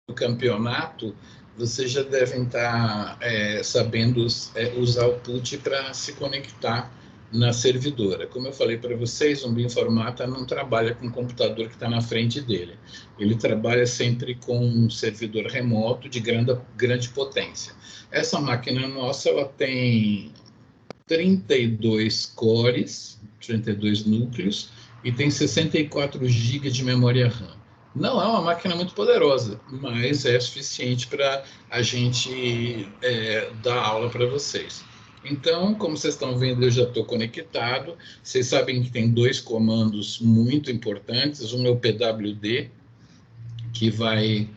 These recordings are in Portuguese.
do campeonato, vocês já devem estar sabendo usar o PUT para se conectar na servidora. Como eu falei para vocês, um bioinformata não trabalha com o computador que está na frente dele. Ele trabalha sempre com um servidor remoto de grande potência. Essa máquina nossa, ela tem 32 cores, 32 núcleos, e tem 64 GB de memória RAM. Não é uma máquina muito poderosa, mas é suficiente para a gente dar aula para vocês. Então, como vocês estão vendo, eu já estou conectado. Vocês sabem que tem dois comandos muito importantes. Um é o PWD, que vai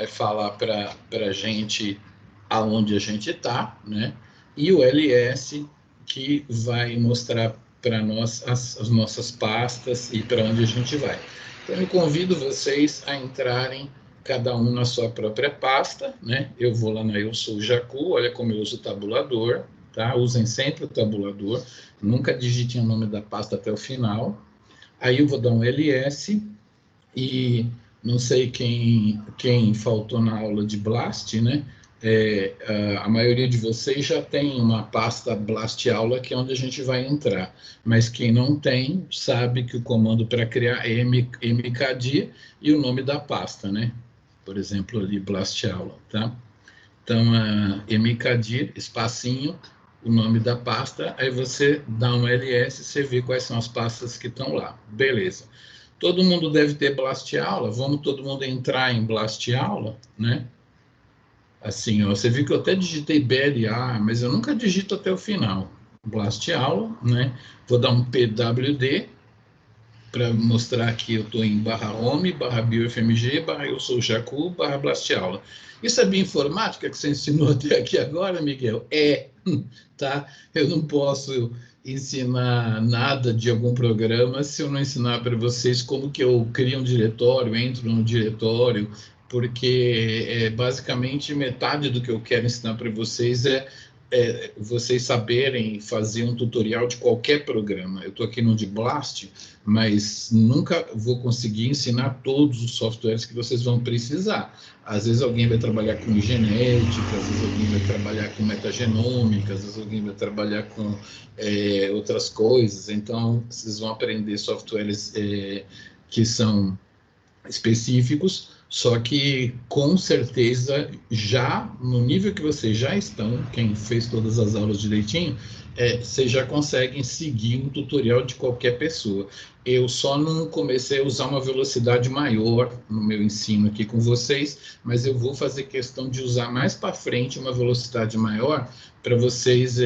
falar para a gente aonde a gente está, né? E o LS, que vai mostrar para nós as nossas pastas e para onde a gente vai. Então, eu convido vocês a entrarem cada um na sua própria pasta, né? Eu vou lá na Eu Sou Jacu, olha como eu uso o tabulador, tá? Usem sempre o tabulador, nunca digitem o nome da pasta até o final. Aí eu vou dar um LS e não sei quem faltou na aula de Blast, né? A maioria de vocês já tem uma pasta Blast Aula, que é onde a gente vai entrar. Mas quem não tem, sabe que o comando para criar é mkdir e o nome da pasta, né? Por exemplo, ali, Blast Aula, tá? Então, mkdir, espacinho, o nome da pasta, aí você dá um ls, você vê quais são as pastas que estão lá. Beleza. Todo mundo deve ter Blast Aula, vamos todo mundo entrar em Blast Aula, né? Assim, ó, você viu que eu até digitei BLA, mas eu nunca digito até o final. Blast Aula, né? Vou dar um PWD para mostrar que eu estou em /home, /biofmg, /eu sou Jacu, /blast aula. Isso é bioinformática que você ensinou até aqui agora, Miguel? Tá? Eu não posso ensinar nada de algum programa se eu não ensinar para vocês como que eu crio um diretório, entro no diretório, porque basicamente metade do que eu quero ensinar para vocês é vocês saberem fazer um tutorial de qualquer programa. Eu estou aqui no de Blast, mas nunca vou conseguir ensinar todos os softwares que vocês vão precisar. Às vezes alguém vai trabalhar com genética, às vezes alguém vai trabalhar com metagenômica, às vezes alguém vai trabalhar com outras coisas. Então, vocês vão aprender softwares que são específicos, só que com certeza já no nível que vocês já estão, quem fez todas as aulas direitinho, vocês já conseguem seguir um tutorial de qualquer pessoa. Eu só não comecei a usar uma velocidade maior no meu ensino aqui com vocês, mas eu vou fazer questão de usar mais para frente uma velocidade maior para vocês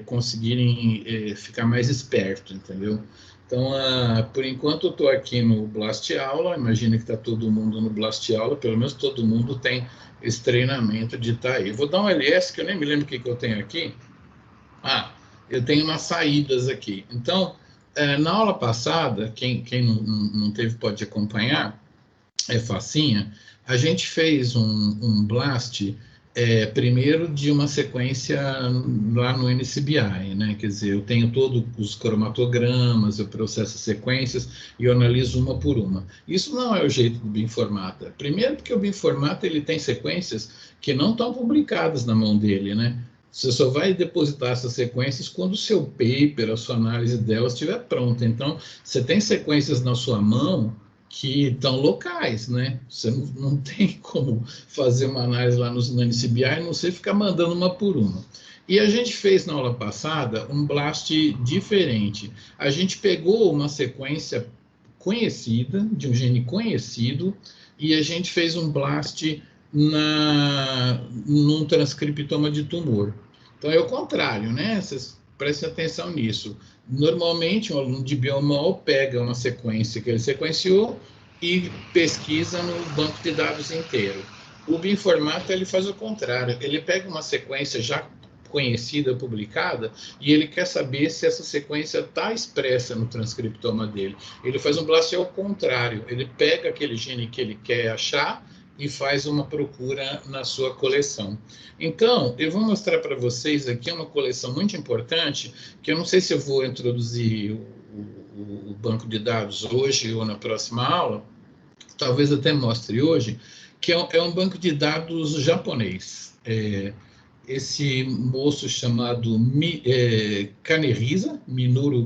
conseguirem ficar mais esperto, entendeu? Então, por enquanto, eu estou aqui no Blast Aula. Imagina que está todo mundo no Blast Aula, pelo menos todo mundo tem esse treinamento de estar aí. Vou dar um LS, que eu nem me lembro o que eu tenho aqui. Eu tenho umas saídas aqui. Então, na aula passada, quem não teve pode acompanhar, é facinha, a gente fez um blast primeiro de uma sequência lá no NCBI, né? Quer dizer, eu tenho todos os cromatogramas, eu processo sequências e eu analiso uma por uma. Isso não é o jeito do Bioinformata. Primeiro porque o Bioinformata ele tem sequências que não estão publicadas na mão dele, né? Você só vai depositar essas sequências quando o seu paper, a sua análise delas estiver pronta. Então, você tem sequências na sua mão que estão locais, né? Você não tem como fazer uma análise lá no NCBI, a não ser ficar mandando uma por uma. E a gente fez na aula passada um blast diferente. A gente pegou uma sequência conhecida, de um gene conhecido, e a gente fez um blast num transcriptoma de tumor. Então é o contrário, né? Vocês prestem atenção nisso. Normalmente, um aluno de biomol pega uma sequência que ele sequenciou e pesquisa no banco de dados inteiro. O Bioinformata ele faz o contrário. Ele pega uma sequência já conhecida, publicada, e ele quer saber se essa sequência está expressa no transcriptoma dele. Ele faz um blast ao contrário. Ele pega aquele gene que ele quer achar e faz uma procura na sua coleção. Então, eu vou mostrar para vocês aqui uma coleção muito importante, que eu não sei se eu vou introduzir o banco de dados hoje ou na próxima aula, talvez até mostre hoje, que é um banco de dados japonês. Esse moço chamado Minoru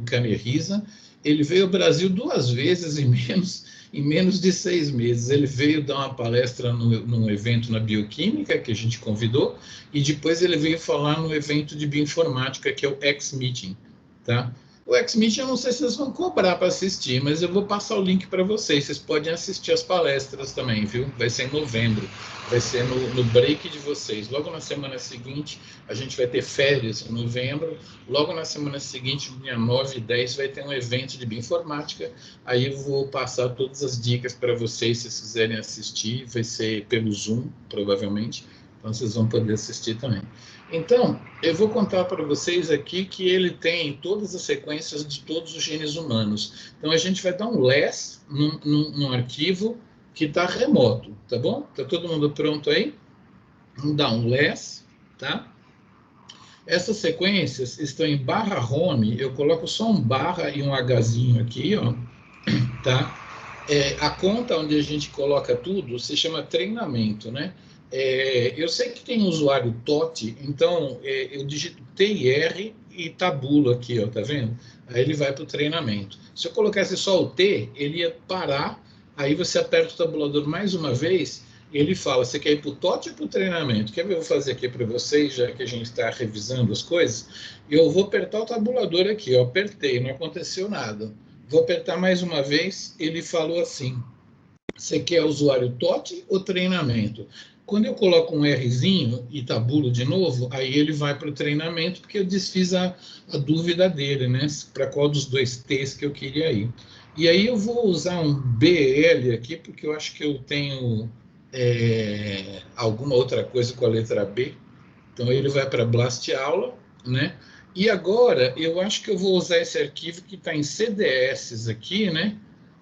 Kanehisa, ele veio ao Brasil 2 vezes em menos de 6 meses. Ele veio dar uma palestra num evento na bioquímica, que a gente convidou, e depois ele veio falar no evento de bioinformática, que é o X-Meeting, tá? O X-Meeting, eu não sei se vocês vão cobrar para assistir, mas eu vou passar o link para vocês. Vocês podem assistir as palestras também, viu? Vai ser em novembro, vai ser no break de vocês. Logo na semana seguinte, a gente vai ter férias em novembro. Logo na semana seguinte, dia 9 e 10, vai ter um evento de bioinformática. Aí eu vou passar todas as dicas para vocês, se vocês quiserem assistir. Vai ser pelo Zoom, provavelmente. Então, vocês vão poder assistir também. Então, eu vou contar para vocês aqui que ele tem todas as sequências de todos os genes humanos. Então, a gente vai dar um less num arquivo que está remoto, tá bom? Está todo mundo pronto aí? Vamos dar um less, tá? Essas sequências estão em /home, eu coloco só um barra e um Hzinho aqui, ó, tá? A conta onde a gente coloca tudo se chama treinamento, né? Eu sei que tem usuário TOT, então eu digito TR e tabulo aqui, ó, tá vendo? Aí ele vai para o treinamento. Se eu colocasse só o T, ele ia parar, aí você aperta o tabulador mais uma vez, e ele fala, você quer ir para o TOT ou para o treinamento? Quer ver? Eu vou fazer aqui para vocês, já que a gente está revisando as coisas. Eu vou apertar o tabulador aqui, ó, apertei, não aconteceu nada. Vou apertar mais uma vez, ele falou assim, você quer usuário TOT ou treinamento? Quando eu coloco um Rzinho e tabulo de novo, aí ele vai para o treinamento, porque eu desfiz a dúvida dele, né? Para qual dos 2 T's que eu queria ir. E aí eu vou usar um BL aqui, porque eu acho que eu tenho alguma outra coisa com a letra B. Então ele vai para Blast Aula, né? E agora eu acho que eu vou usar esse arquivo que está em CDS aqui, né?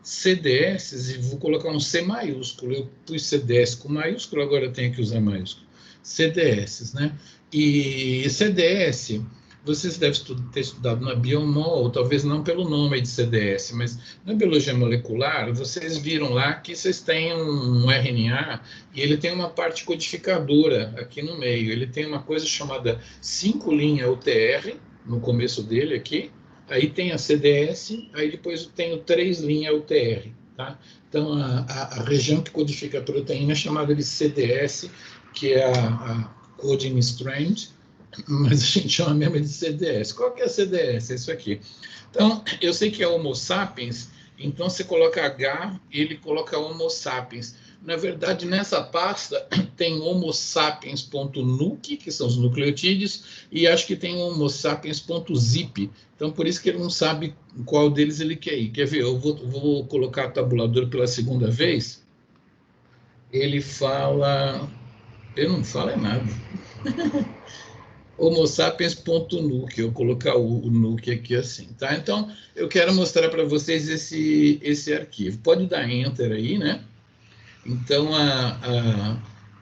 CDS, e vou colocar um C maiúsculo. Eu pus CDS com maiúsculo, agora eu tenho que usar maiúsculo. CDS, né? E CDS, vocês devem ter estudado na Biomol, talvez não pelo nome de CDS, mas na biologia molecular, vocês viram lá que vocês têm um RNA e ele tem uma parte codificadora aqui no meio. Ele tem uma coisa chamada 5' UTR, no começo dele aqui, aí tem a CDS, aí depois tem o 3' UTR, tá? Então, a região que codifica a proteína é chamada de CDS, que é a coding strand, mas a gente chama mesmo de CDS. Qual que é a CDS? É isso aqui. Então, eu sei que é Homo sapiens, então você coloca H, ele coloca Homo sapiens. Na verdade, nessa pasta tem Homo sapiens.nuc, que são os nucleotídeos, e acho que tem Homo sapiens.zip. Então, por isso que ele não sabe qual deles ele quer ir. Quer ver? Eu vou colocar o tabulador pela segunda vez. Ele fala... Eu não falo nada. Homo sapiens.nuc, eu vou colocar o nuc aqui assim, tá? Então, eu quero mostrar para vocês esse arquivo. Pode dar Enter aí, né? Então,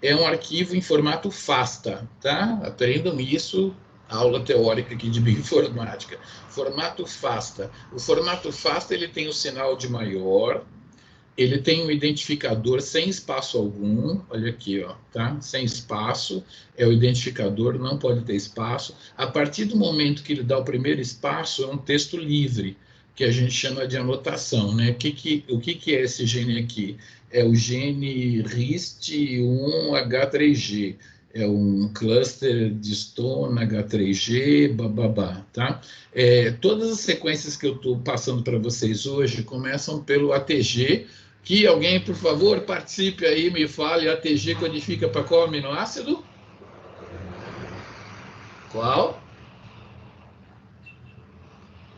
é um arquivo em formato FASTA, tá? Aprendam isso, aula teórica aqui de bioinformática. Formato FASTA. O formato FASTA, ele tem o sinal de maior, ele tem um identificador sem espaço algum, olha aqui, ó, tá? Sem espaço, é o identificador, não pode ter espaço. A partir do momento que ele dá o primeiro espaço, é um texto livre, que a gente chama de anotação, né? O que é esse gene aqui? É o gene RIST1H3G, é um cluster de histona H3G, bababá, tá? Todas as sequências que eu estou passando para vocês hoje começam pelo ATG, que alguém, por favor, participe aí, me fale, ATG codifica para qual aminoácido? Qual?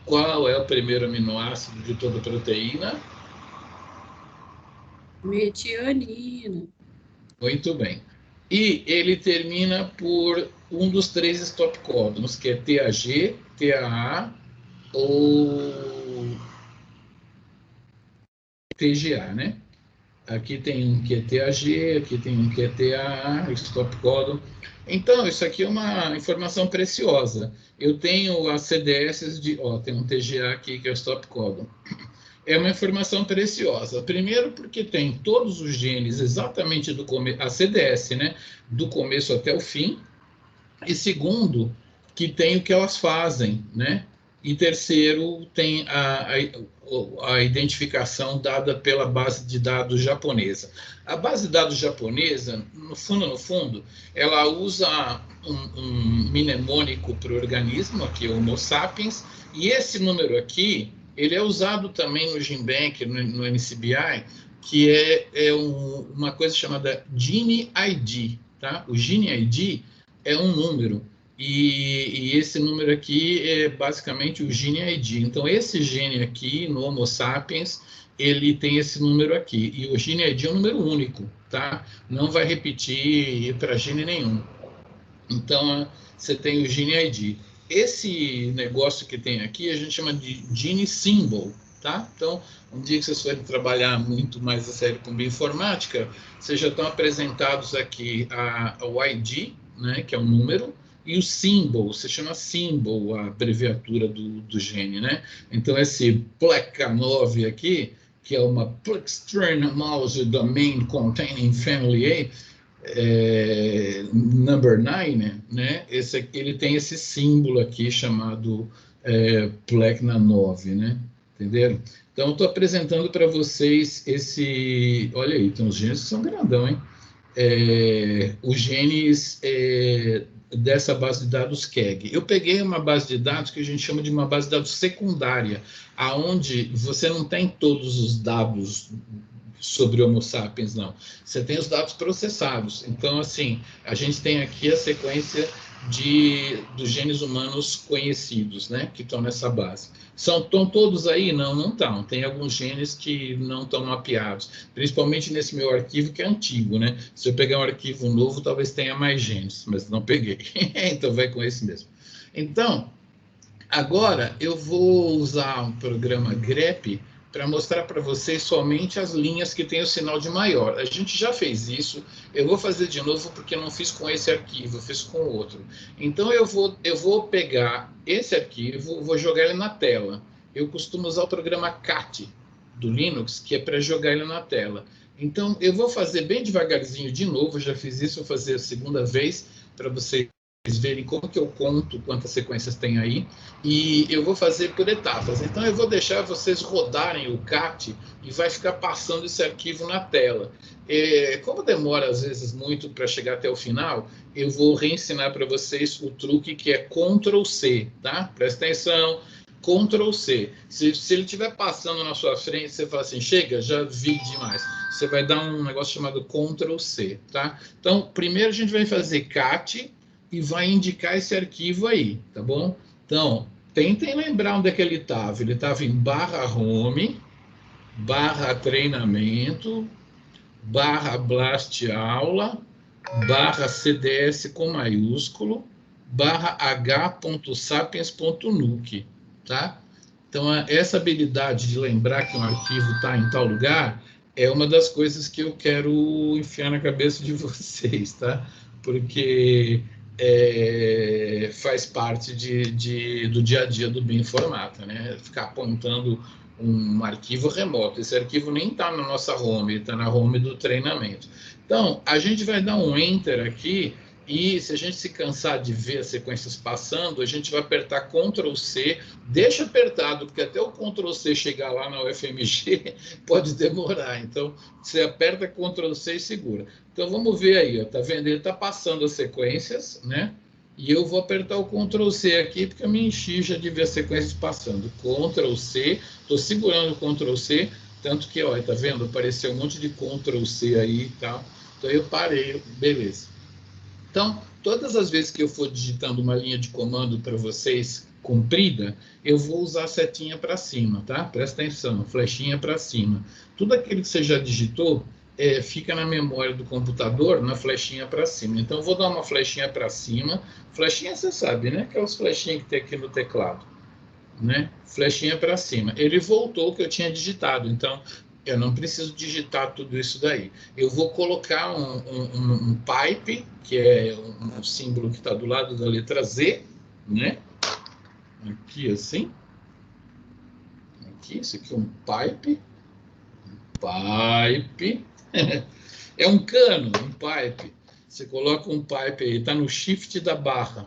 Qual é o primeiro aminoácido de toda proteína? Metionina. Muito bem. E ele termina por um dos 3 stop códons, que é TAG, TAA ou TGA, né? Aqui tem um que é TAG, aqui tem um que é TAA, stop codon. Então, isso aqui é uma informação preciosa. Eu tenho as CDS de... Ó, tem um TGA aqui que é o stop codon. é uma informação preciosa. Primeiro, porque tem todos os genes exatamente do começo, a CDS, né? Do começo até o fim. E segundo, que tem o que elas fazem, né? E terceiro, tem a identificação dada pela base de dados japonesa. A base de dados japonesa, no fundo, ela usa um mnemônico para o organismo, aqui o Homo sapiens, e esse número aqui, ele é usado também no GenBank, no NCBI, que uma coisa chamada Gene ID, tá? O Gene ID é um número, e esse número aqui é basicamente o Gene ID. Então, esse gene aqui, no Homo sapiens, ele tem esse número aqui, e o Gene ID é um número único, tá? Não vai repetir para gene nenhum. Então, você tem o Gene ID. Esse negócio que tem aqui, a gente chama de Gene Symbol, tá? Então, um dia que vocês forem trabalhar muito mais a sério com bioinformática, vocês já estão apresentados aqui o ID, né, que é um número, e o symbol, se chama symbol, a abreviatura do gene, né? Então, esse PLECA9 aqui, que é uma Plex-Strain Mouse Domain Containing Family A, number 9, né? Esse aqui, ele tem esse símbolo aqui chamado PLECNA9, né? Entenderam? Então, estou apresentando para vocês esse... Olha aí, tem uns genes que são grandão, hein? Os genes dessa base de dados KEGG. Eu peguei uma base de dados que a gente chama de uma base de dados secundária, aonde você não tem todos os dados sobre Homo sapiens, não. Você tem os dados processados. Então, assim, a gente tem aqui a sequência dos genes humanos conhecidos, né, que estão nessa base. Estão todos aí? Não, não estão. Tem alguns genes que não estão mapeados, principalmente nesse meu arquivo que é antigo, né? Se eu pegar um arquivo novo, talvez tenha mais genes, mas não peguei. Então, vai com esse mesmo. Então, agora eu vou usar um programa grep para mostrar para vocês somente as linhas que têm o sinal de maior. A gente já fez isso, eu vou fazer de novo porque não fiz com esse arquivo, eu fiz com outro. Então eu vou pegar esse arquivo, vou jogar ele na tela. Eu costumo usar o programa cat do Linux, que é para jogar ele na tela. Então eu vou fazer bem devagarzinho de novo, eu já fiz isso, vou fazer a segunda vez para vocês verem como que eu conto quantas sequências tem aí, e eu vou fazer por etapas. Então eu vou deixar vocês rodarem o cat e vai ficar passando esse arquivo na tela. Como demora às vezes muito para chegar até o final, eu vou reensinar para vocês o truque que é Ctrl+C, tá? Presta atenção, Ctrl+C. Se ele estiver passando na sua frente, você fala assim, chega, já vi demais. Você vai dar um negócio chamado Ctrl+C, tá? Então, primeiro a gente vai fazer cat e vai indicar esse arquivo aí, tá bom? Então, tentem lembrar onde é que ele estava. Ele estava em /home, /treinamento, /blast_aula, /cds com maiúsculo, /h.sapiens.nuke, tá? Então, essa habilidade de lembrar que um arquivo está em tal lugar é uma das coisas que eu quero enfiar na cabeça de vocês, tá? Porque faz parte do dia a dia do bioinformata, né? Ficar apontando um arquivo remoto. Esse arquivo nem está na nossa home, está na home do treinamento. Então, a gente vai dar um Enter aqui, e se a gente se cansar de ver as sequências passando, a gente vai apertar Ctrl+C, deixa apertado, porque até o Ctrl+C chegar lá na UFMG pode demorar. Então, você aperta Ctrl+C e segura. Então, vamos ver aí, ó, tá vendo? Ele está passando as sequências, né? E eu vou apertar o Ctrl+C aqui, porque eu me enchi já de ver as sequências passando. Ctrl+C, estou segurando o Ctrl+C, tanto que, ó, tá vendo? Apareceu um monte de Ctrl+C aí e tal. Então, eu parei, beleza. Então, todas as vezes que eu for digitando uma linha de comando para vocês comprida, eu vou usar a setinha para cima, tá? Presta atenção, flechinha para cima. Tudo aquilo que você já digitou fica na memória do computador na flechinha para cima. Então, eu vou dar uma flechinha para cima. Flechinha, você sabe, né? Aquelas flechinhas que tem aqui no teclado, né? Flechinha para cima. Ele voltou o que eu tinha digitado, então eu não preciso digitar tudo isso daí. Eu vou colocar um pipe, que é um símbolo que está do lado da letra Z, né? Aqui assim. aqui, isso aqui é um pipe, é um cano, um pipe. Você coloca um pipe aí, está no shift da barra,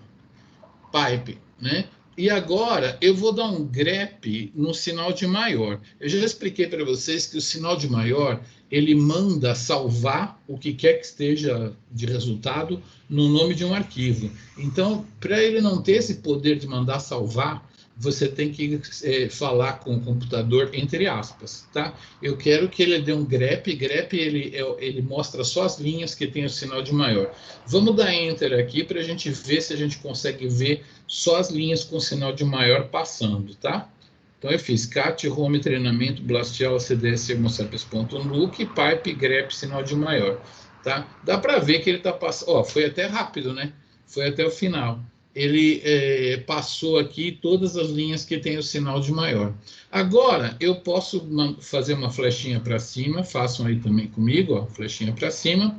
pipe, né? E agora eu vou dar um grep no sinal de maior. Eu já expliquei para vocês que o sinal de maior ele manda salvar o que quer que esteja de resultado no nome de um arquivo. Então, para ele não ter esse poder de mandar salvar, você tem que falar com o computador entre aspas, tá? Eu quero que ele dê um grep. Grep ele mostra só as linhas que tem o sinal de maior. Vamos dar enter aqui para a gente ver se a gente consegue ver só as linhas com sinal de maior passando, tá? Então eu fiz cat, home, treinamento, blastial, cds, homosapiens.nuke, pipe, grep, sinal de maior, tá? Dá para ver que ele está passando, ó, foi até rápido, né? Foi até o final. Ele passou aqui todas as linhas que tem o sinal de maior. Agora, eu posso fazer uma flechinha para cima, façam aí também comigo, ó, flechinha para cima,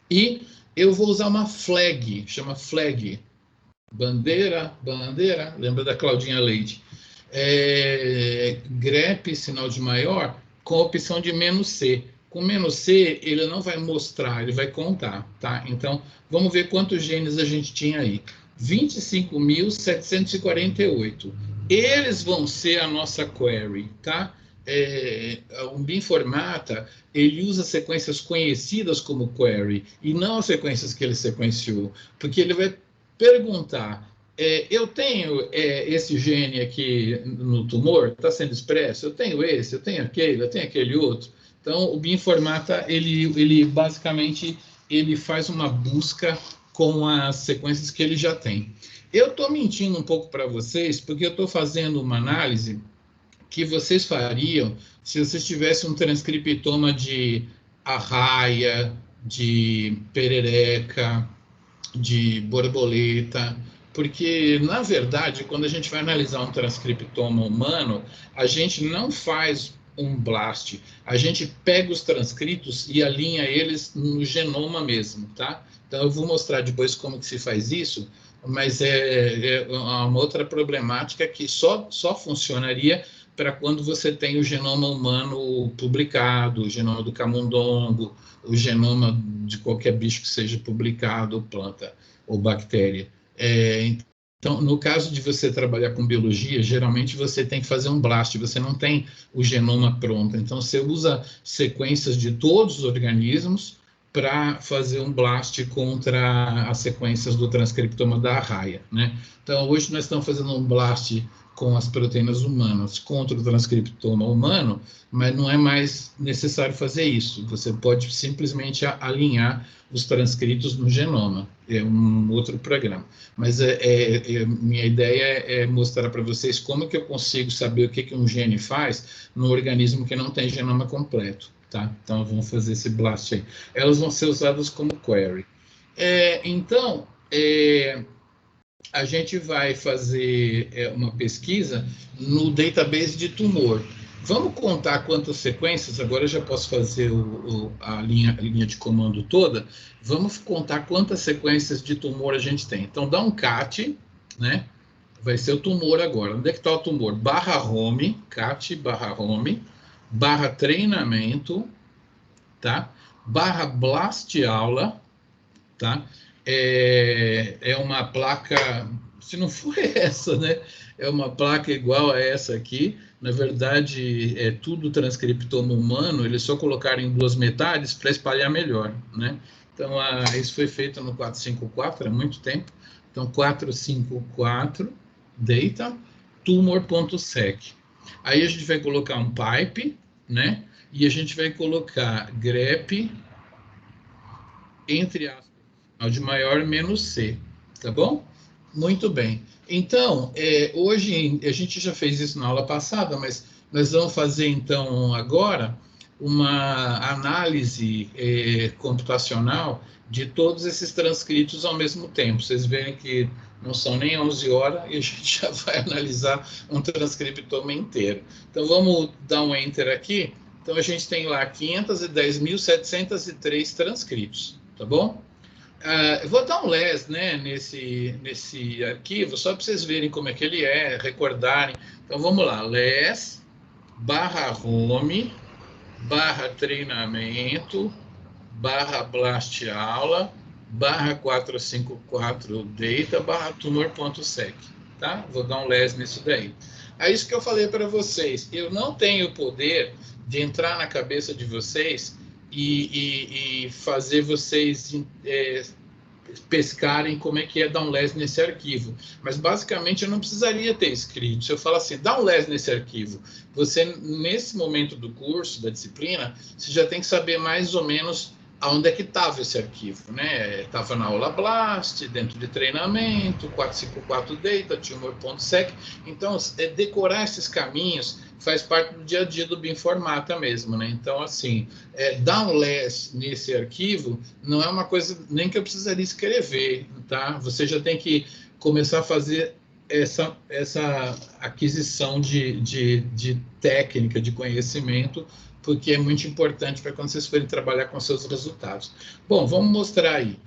e eu vou usar uma flag, chama flag, bandeira, lembra da Claudinha Leite? Grep, sinal de maior, com a opção de "-c". Com "-c", ele não vai mostrar, ele vai contar, tá? Então, vamos ver quantos genes a gente tinha aí. 25.748. Eles vão ser a nossa query, tá? O Binformata, ele usa sequências conhecidas como query, e não as sequências que ele sequenciou, porque ele vai perguntar, eu tenho esse gene aqui no tumor, está sendo expresso, eu tenho esse, eu tenho aquele outro. Então, o Binformata, ele basicamente ele faz uma busca com as sequências que ele já tem. Eu estou mentindo um pouco para vocês, porque eu estou fazendo uma análise que vocês fariam se vocês tivessem um transcriptoma de arraia, de perereca, de borboleta, porque, na verdade, quando a gente vai analisar um transcriptoma humano, a gente não faz um blast, a gente pega os transcritos e alinha eles no genoma mesmo, tá? Então, eu vou mostrar depois como que se faz isso, mas é uma outra problemática que só funcionaria para quando você tem o genoma humano publicado, o genoma do camundongo, o genoma de qualquer bicho que seja publicado, ou planta, ou bactéria. Então, no caso de você trabalhar com biologia, geralmente você tem que fazer um blast, você não tem o genoma pronto. Então, você usa sequências de todos os organismos para fazer um blast contra as sequências do transcriptoma da arraia, né? Então, hoje nós estamos fazendo um blast com as proteínas humanas contra o transcriptoma humano, mas não é mais necessário fazer isso. Você pode simplesmente alinhar os transcritos no genoma. É um outro programa. Mas minha ideia é mostrar para vocês como que eu consigo saber o que um gene faz no organismo que não tem genoma completo, tá? Então, vamos fazer esse blast aí. Elas vão ser usadas como query. Então, a gente vai fazer uma pesquisa no database de tumor. Vamos contar quantas sequências, agora eu já posso fazer a linha de comando toda. Vamos contar quantas sequências de tumor a gente tem. Então, dá um cat, né? Vai ser o tumor agora. Onde é que está o tumor? Barra home, cat barra home, barra treinamento, tá? Barra blast aula, tá? É uma placa, se não for essa, né? É uma placa igual a essa aqui. Na verdade, é tudo transcriptoma humano, eles só colocaram em duas metades para espalhar melhor, né? Então, isso foi feito no 454, há muito tempo. Então, 454, data, tumor.sec. Aí a gente vai colocar um pipe, né? E a gente vai colocar grep, entre aspas, de maior "-c", tá bom? Muito bem. Então, hoje, a gente já fez isso na aula passada, mas nós vamos fazer, então, agora, uma análise computacional de todos esses transcritos ao mesmo tempo. Vocês verem que não são nem 11 horas e a gente já vai analisar um transcriptoma inteiro. Então, vamos dar um enter aqui. Então, a gente tem lá 510.703 transcritos, tá bom? Eu vou dar um less, né, nesse arquivo, só para vocês verem como é que ele é, recordarem. Então, vamos lá, less, /home, /treinamento, /blast aula, /454data, /tumor.sec, tá? Vou dar um les nisso daí. É isso que eu falei para vocês. Eu não tenho o poder de entrar na cabeça de vocês e fazer vocês pescarem como é que é dar um les nesse arquivo. Mas, basicamente, eu não precisaria ter escrito. Se eu falar assim, dá um les nesse arquivo, você, nesse momento do curso, da disciplina, você já tem que saber mais ou menos aonde é que estava esse arquivo, né? Estava na aula BLAST, dentro de treinamento, 454data, tumor.sec. Então, decorar esses caminhos faz parte do dia a dia do Bioinformata mesmo, né? Então, assim, dar um les nesse arquivo não é uma coisa nem que eu precisaria escrever, tá? Você já tem que começar a fazer essa aquisição de técnica, de conhecimento, porque é muito importante para quando vocês forem trabalhar com seus resultados. Bom, vamos mostrar aí.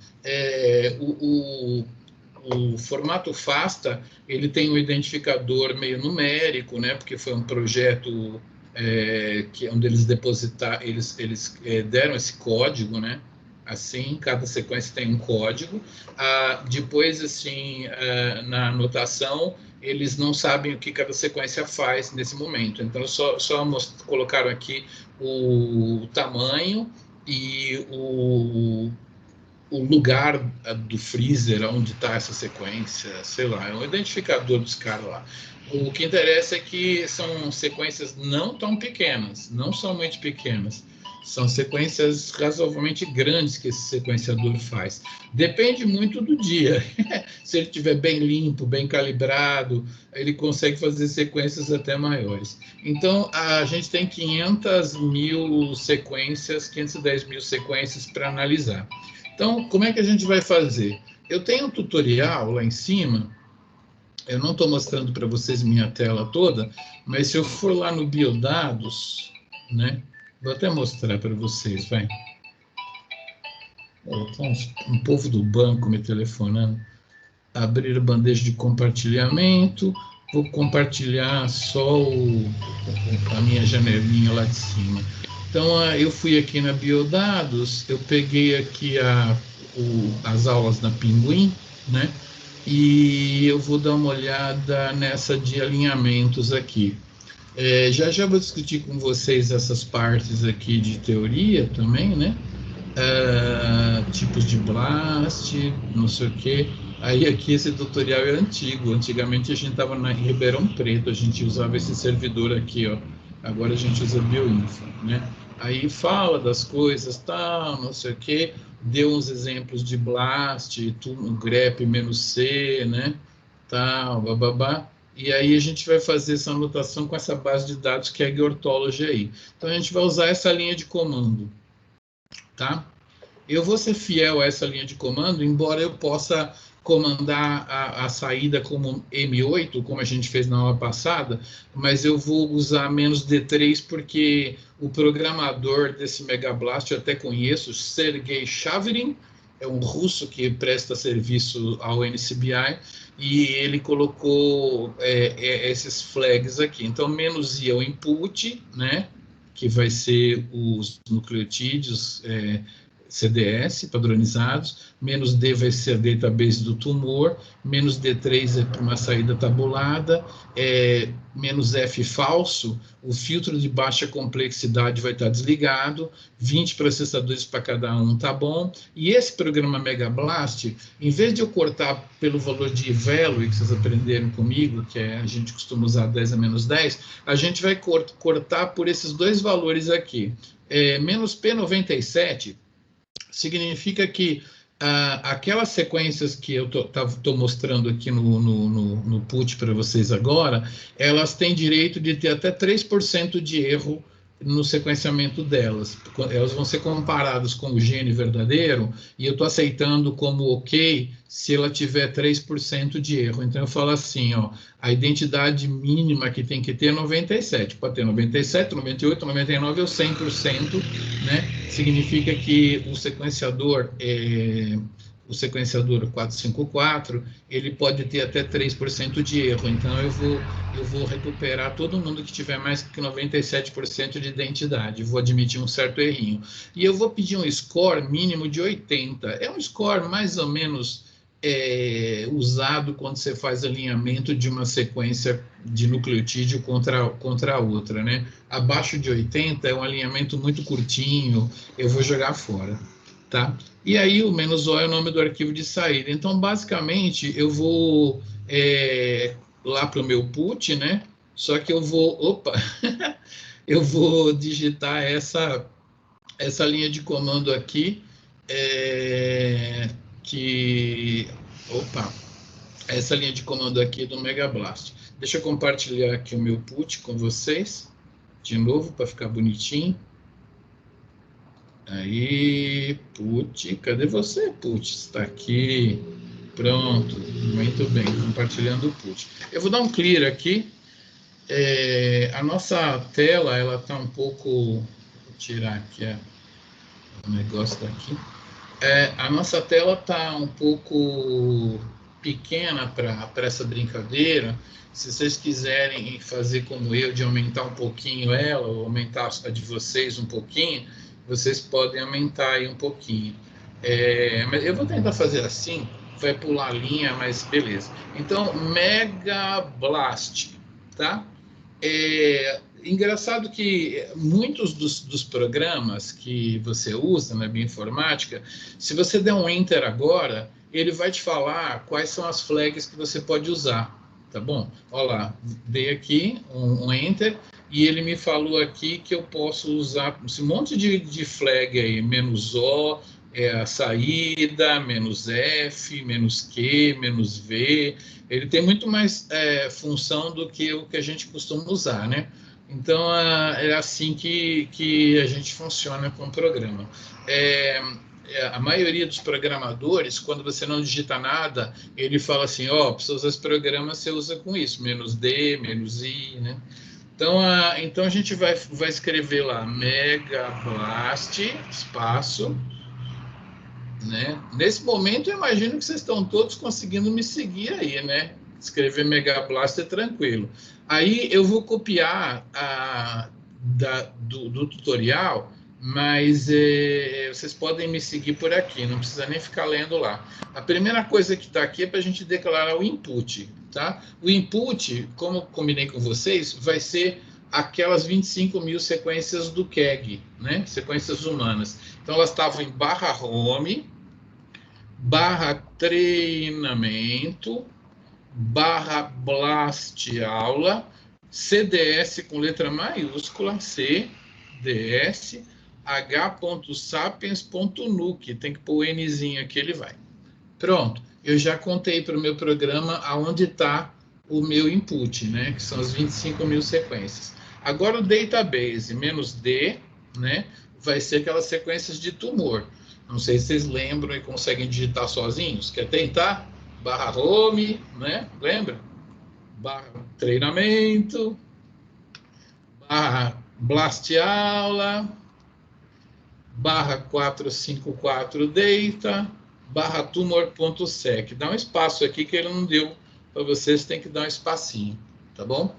O formato FASTA, ele tem um identificador meio numérico, né? Porque foi um projeto onde eles depositaram, eles deram esse código, né? Assim, cada sequência tem um código. Depois, assim, na anotação, eles não sabem o que cada sequência faz nesse momento. Então, só colocaram aqui o tamanho e o lugar do freezer, onde está essa sequência, sei lá, é um identificador dos caras lá. O que interessa é que são sequências não tão pequenas, não são muito pequenas, são sequências razoavelmente grandes que esse sequenciador faz. Depende muito do dia. Se ele estiver bem limpo, bem calibrado, ele consegue fazer sequências até maiores. Então, a gente tem 500.000 sequências, 510.000 sequências para analisar. Então, como é que a gente vai fazer? Eu tenho um tutorial lá em cima, eu não estou mostrando para vocês minha tela toda, mas se eu for lá no Biodados, né? Vou até mostrar para vocês, vai. Um povo do banco me telefonando. Abrir a bandeja de compartilhamento. Vou compartilhar só a minha janelinha lá de cima. Então, eu fui aqui na Biodados, eu peguei aqui as aulas da Pinguim, né? E eu vou dar uma olhada nessa de alinhamentos aqui. Já vou discutir com vocês essas partes aqui de teoria também, né? Tipos de blast, não sei o quê. Aí aqui esse tutorial é antigo. Antigamente a gente estava em Ribeirão Preto, a gente usava esse servidor aqui, ó. Agora a gente usa Bioinfo, né? Aí fala das coisas, tal, não sei o quê. Deu uns exemplos de blast, grep-c, né? Tal, bababá. E aí a gente vai fazer essa anotação com essa base de dados que é a Geortology aí. Então a gente vai usar essa linha de comando, tá? Eu vou ser fiel a essa linha de comando, embora eu possa comandar a saída como M8, como a gente fez na aula passada, mas eu vou usar menos D3 porque o programador desse Megablast eu até conheço, Sergei Shaverin, é um russo que presta serviço ao NCBI, e ele colocou esses flags aqui. Então, menos I é o input, né, que vai ser os nucleotídeos CDS padronizados, menos D vai ser a database do tumor, menos D3 é para uma saída tabulada, menos F falso, o filtro de baixa complexidade vai estar desligado, 20 processadores para cada um, tá bom? E esse programa Megablast, em vez de eu cortar pelo valor de value que vocês aprenderam comigo, que a gente costuma usar 10 a menos 10, a gente vai cortar por esses dois valores aqui. Menos P97 significa que aquelas sequências que eu estou mostrando aqui no put para vocês agora, elas têm direito de ter até 3% de erro no sequenciamento delas. Elas vão ser comparadas com o gene verdadeiro e eu estou aceitando como ok se ela tiver 3% de erro. Então, eu falo assim, ó, a identidade mínima que tem que ter é 97. Pode ter 97, 98, 99 ou 100%, né? Significa que o sequenciador o sequenciador 454, ele pode ter até 3% de erro. Então, eu vou recuperar todo mundo que tiver mais que 97% de identidade. Vou admitir um certo errinho. E eu vou pedir um score mínimo de 80. É um score mais ou menos usado quando você faz alinhamento de uma sequência de nucleotídeo contra a outra, né? Abaixo de 80 é um alinhamento muito curtinho, eu vou jogar fora, tá? E aí o "-o é o nome do arquivo de saída. Então, basicamente, eu vou lá para o meu put, né? Só que eu vou, eu vou digitar essa linha de comando aqui, essa linha de comando aqui do Megablast. Deixa eu compartilhar aqui o meu put com vocês, de novo, para ficar bonitinho. Aí, put, cadê você, put? Está aqui, pronto, muito bem, compartilhando o put. Eu vou dar um clear aqui. A nossa tela, ela está um pouco, vou tirar aqui o negócio daqui. A nossa tela está um pouco pequena para essa brincadeira. Se vocês quiserem fazer como eu, de aumentar um pouquinho ela, ou aumentar a de vocês um pouquinho, vocês podem aumentar aí um pouquinho. Mas eu vou tentar fazer assim, vai pular a linha, mas beleza. Então, Megablast, tá? Engraçado que muitos dos programas que você usa na bioinformática, se você der um Enter agora, ele vai te falar quais são as flags que você pode usar, tá bom? Olha lá, dei aqui um Enter e ele me falou aqui que eu posso usar um monte de flag aí, "-o", a saída, "-f", "-q", "-v". Ele tem muito mais função do que o que a gente costuma usar, né? Então, é assim que a gente funciona com o programa. A maioria dos programadores, quando você não digita nada, ele fala assim, para você usar esse programa, você usa com isso, "-d", "-i", né? Então a gente vai escrever lá, Megablast, espaço, né? Nesse momento, eu imagino que vocês estão todos conseguindo me seguir aí, né? Escrever Megablast é tranquilo. Aí eu vou copiar do tutorial, mas vocês podem me seguir por aqui, não precisa nem ficar lendo lá. A primeira coisa que está aqui é para a gente declarar o input, tá? O input, como combinei com vocês, vai ser aquelas 25 mil sequências do KEGG, né? Sequências humanas. Então, elas estavam em /home, /treinamento, /blast aula, CDS com letra maiúscula, CDS, h.sapiens.nuc, tem que pôr o nzinho aqui, ele vai. Pronto, eu já contei para o meu programa aonde está o meu input, né, que são as 25 mil sequências. Agora o database, "-d", né, vai ser aquelas sequências de tumor. Não sei se vocês lembram e conseguem digitar sozinhos. Quer tentar? /home, né? Lembra? /treinamento, /blast aula, /454 data, /tumor.sec. Dá um espaço aqui que ele não deu para vocês, tem que dar um espacinho, tá bom?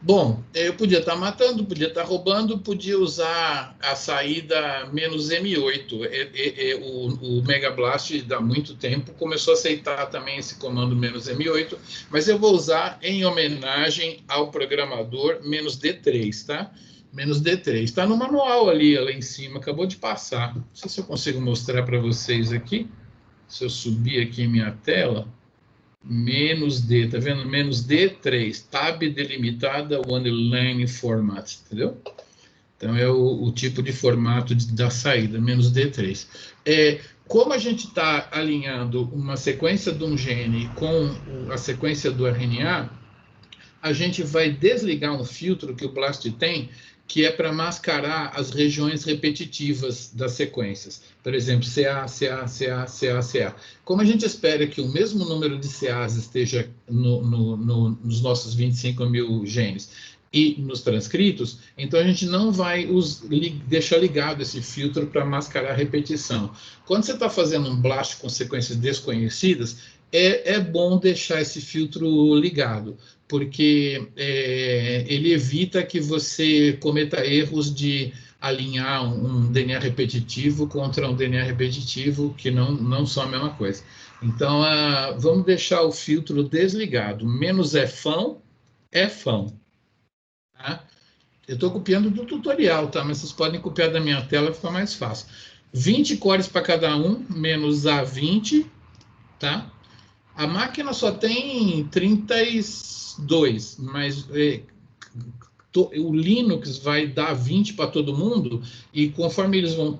Bom, eu podia estar matando, podia estar roubando, podia usar a saída "-m8". O Megablast, há muito tempo, começou a aceitar também esse comando "-m8", mas eu vou usar em homenagem ao programador "-d3", tá? "-d3". Está no manual ali, lá em cima, acabou de passar. Não sei se eu consigo mostrar para vocês aqui. Se eu subir aqui minha tela... "-d", tá vendo? "-d3", tab delimitada, one line format, entendeu? Então, é o tipo de formato da saída, "-d3". Como a gente está alinhando uma sequência de um gene com a sequência do RNA, a gente vai desligar um filtro que o BLAST tem, que é para mascarar as regiões repetitivas das sequências. Por exemplo, CA, CA, CA, CA, CA. Como a gente espera que o mesmo número de CAs esteja nos nossos 25 mil genes e nos transcritos, então a gente não vai deixar ligado esse filtro para mascarar a repetição. Quando você está fazendo um blast com sequências desconhecidas, é bom deixar esse filtro ligado, porque ele evita que você cometa erros de alinhar um DNA repetitivo contra um DNA repetitivo, que não são a mesma coisa. Então, vamos deixar o filtro desligado. Menos Fão, tá? Eu estou copiando do tutorial, tá? Mas vocês podem copiar da minha tela, fica mais fácil. 20 cores para cada um, menos A20, tá? A máquina só tem 32, mas o Linux vai dar 20 para todo mundo, e conforme eles vão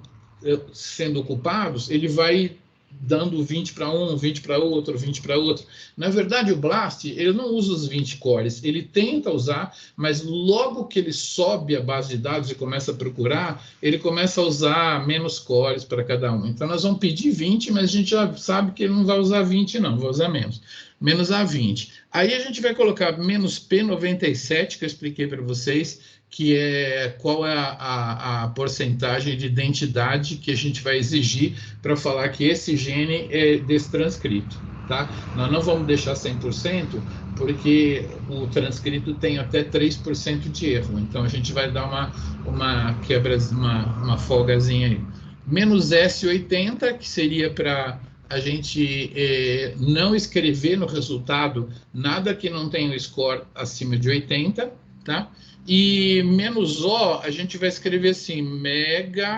sendo ocupados, ele vai dando 20 para um, 20 para outro, 20 para outro. Na verdade, o BLAST, ele não usa os 20 cores, ele tenta usar, mas logo que ele sobe a base de dados e começa a procurar, ele começa a usar menos cores para cada um. Então, nós vamos pedir 20, mas a gente já sabe que ele não vai usar 20, não, vai usar menos. Menos A20. Aí a gente vai colocar menos P97, que eu expliquei para vocês, que é qual é a porcentagem de identidade que a gente vai exigir para falar que esse gene é destranscrito, tá? Nós não vamos deixar 100%, porque o transcrito tem até 3% de erro, então a gente vai dar uma folgazinha aí. Menos S80, que seria para a gente não escrever no resultado nada que não tenha o score acima de 80, tá? E menos O, a gente vai escrever assim, megakeg,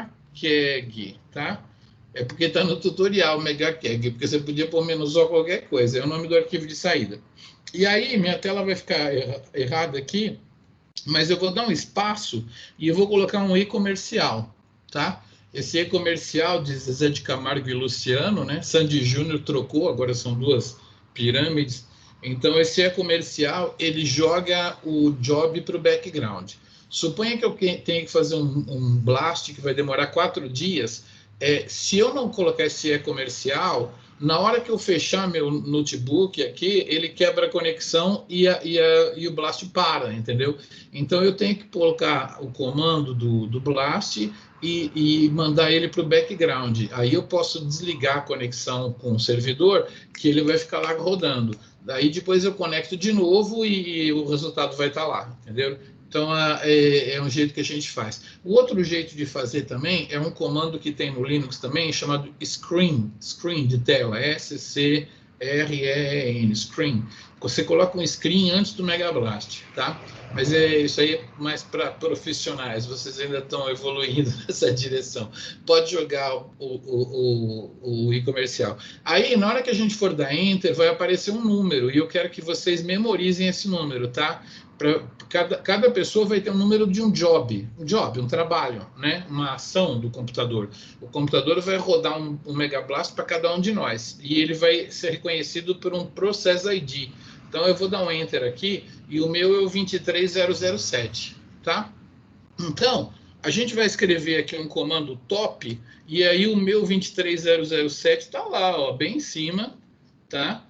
tá? É porque está no tutorial, megakeg, porque você podia pôr menos O qualquer coisa, é o nome do arquivo de saída. E aí, minha tela vai ficar errada aqui, mas eu vou dar um espaço e eu vou colocar um E comercial, tá? Esse E comercial de Zezé de Camargo e Luciano, né? Sandy Júnior trocou, agora são duas pirâmides. Então, esse comercial, ele joga o job para o background. Suponha que eu tenha que fazer um blast que vai demorar 4 dias. Se eu não colocar esse comercial, na hora que eu fechar meu notebook aqui, ele quebra a conexão e o blast para, entendeu? Então, eu tenho que colocar o comando do blast e mandar ele para o background. Aí eu posso desligar a conexão com o servidor, que ele vai ficar lá rodando. Daí depois eu conecto de novo e o resultado vai estar lá, entendeu? Então, é um jeito que a gente faz. O outro jeito de fazer também é um comando que tem no Linux também, chamado screen de tela, SCREEN, screen. Você coloca um screen antes do Mega Blast, tá? Mas isso aí é mais para profissionais, vocês ainda estão evoluindo nessa direção. Pode jogar o e-comercial. Aí, na hora que a gente for dar Enter, vai aparecer um número, e eu quero que vocês memorizem esse número, tá? Cada pessoa vai ter um número de um job, um trabalho, né? Uma ação do computador. O computador vai rodar um Mega Blast para cada um de nós, e ele vai ser reconhecido por um Process ID. Então, eu vou dar um Enter aqui, e o meu é o 23007, tá? Então, a gente vai escrever aqui um comando top, e aí o meu 23007 está lá, ó, bem em cima, tá?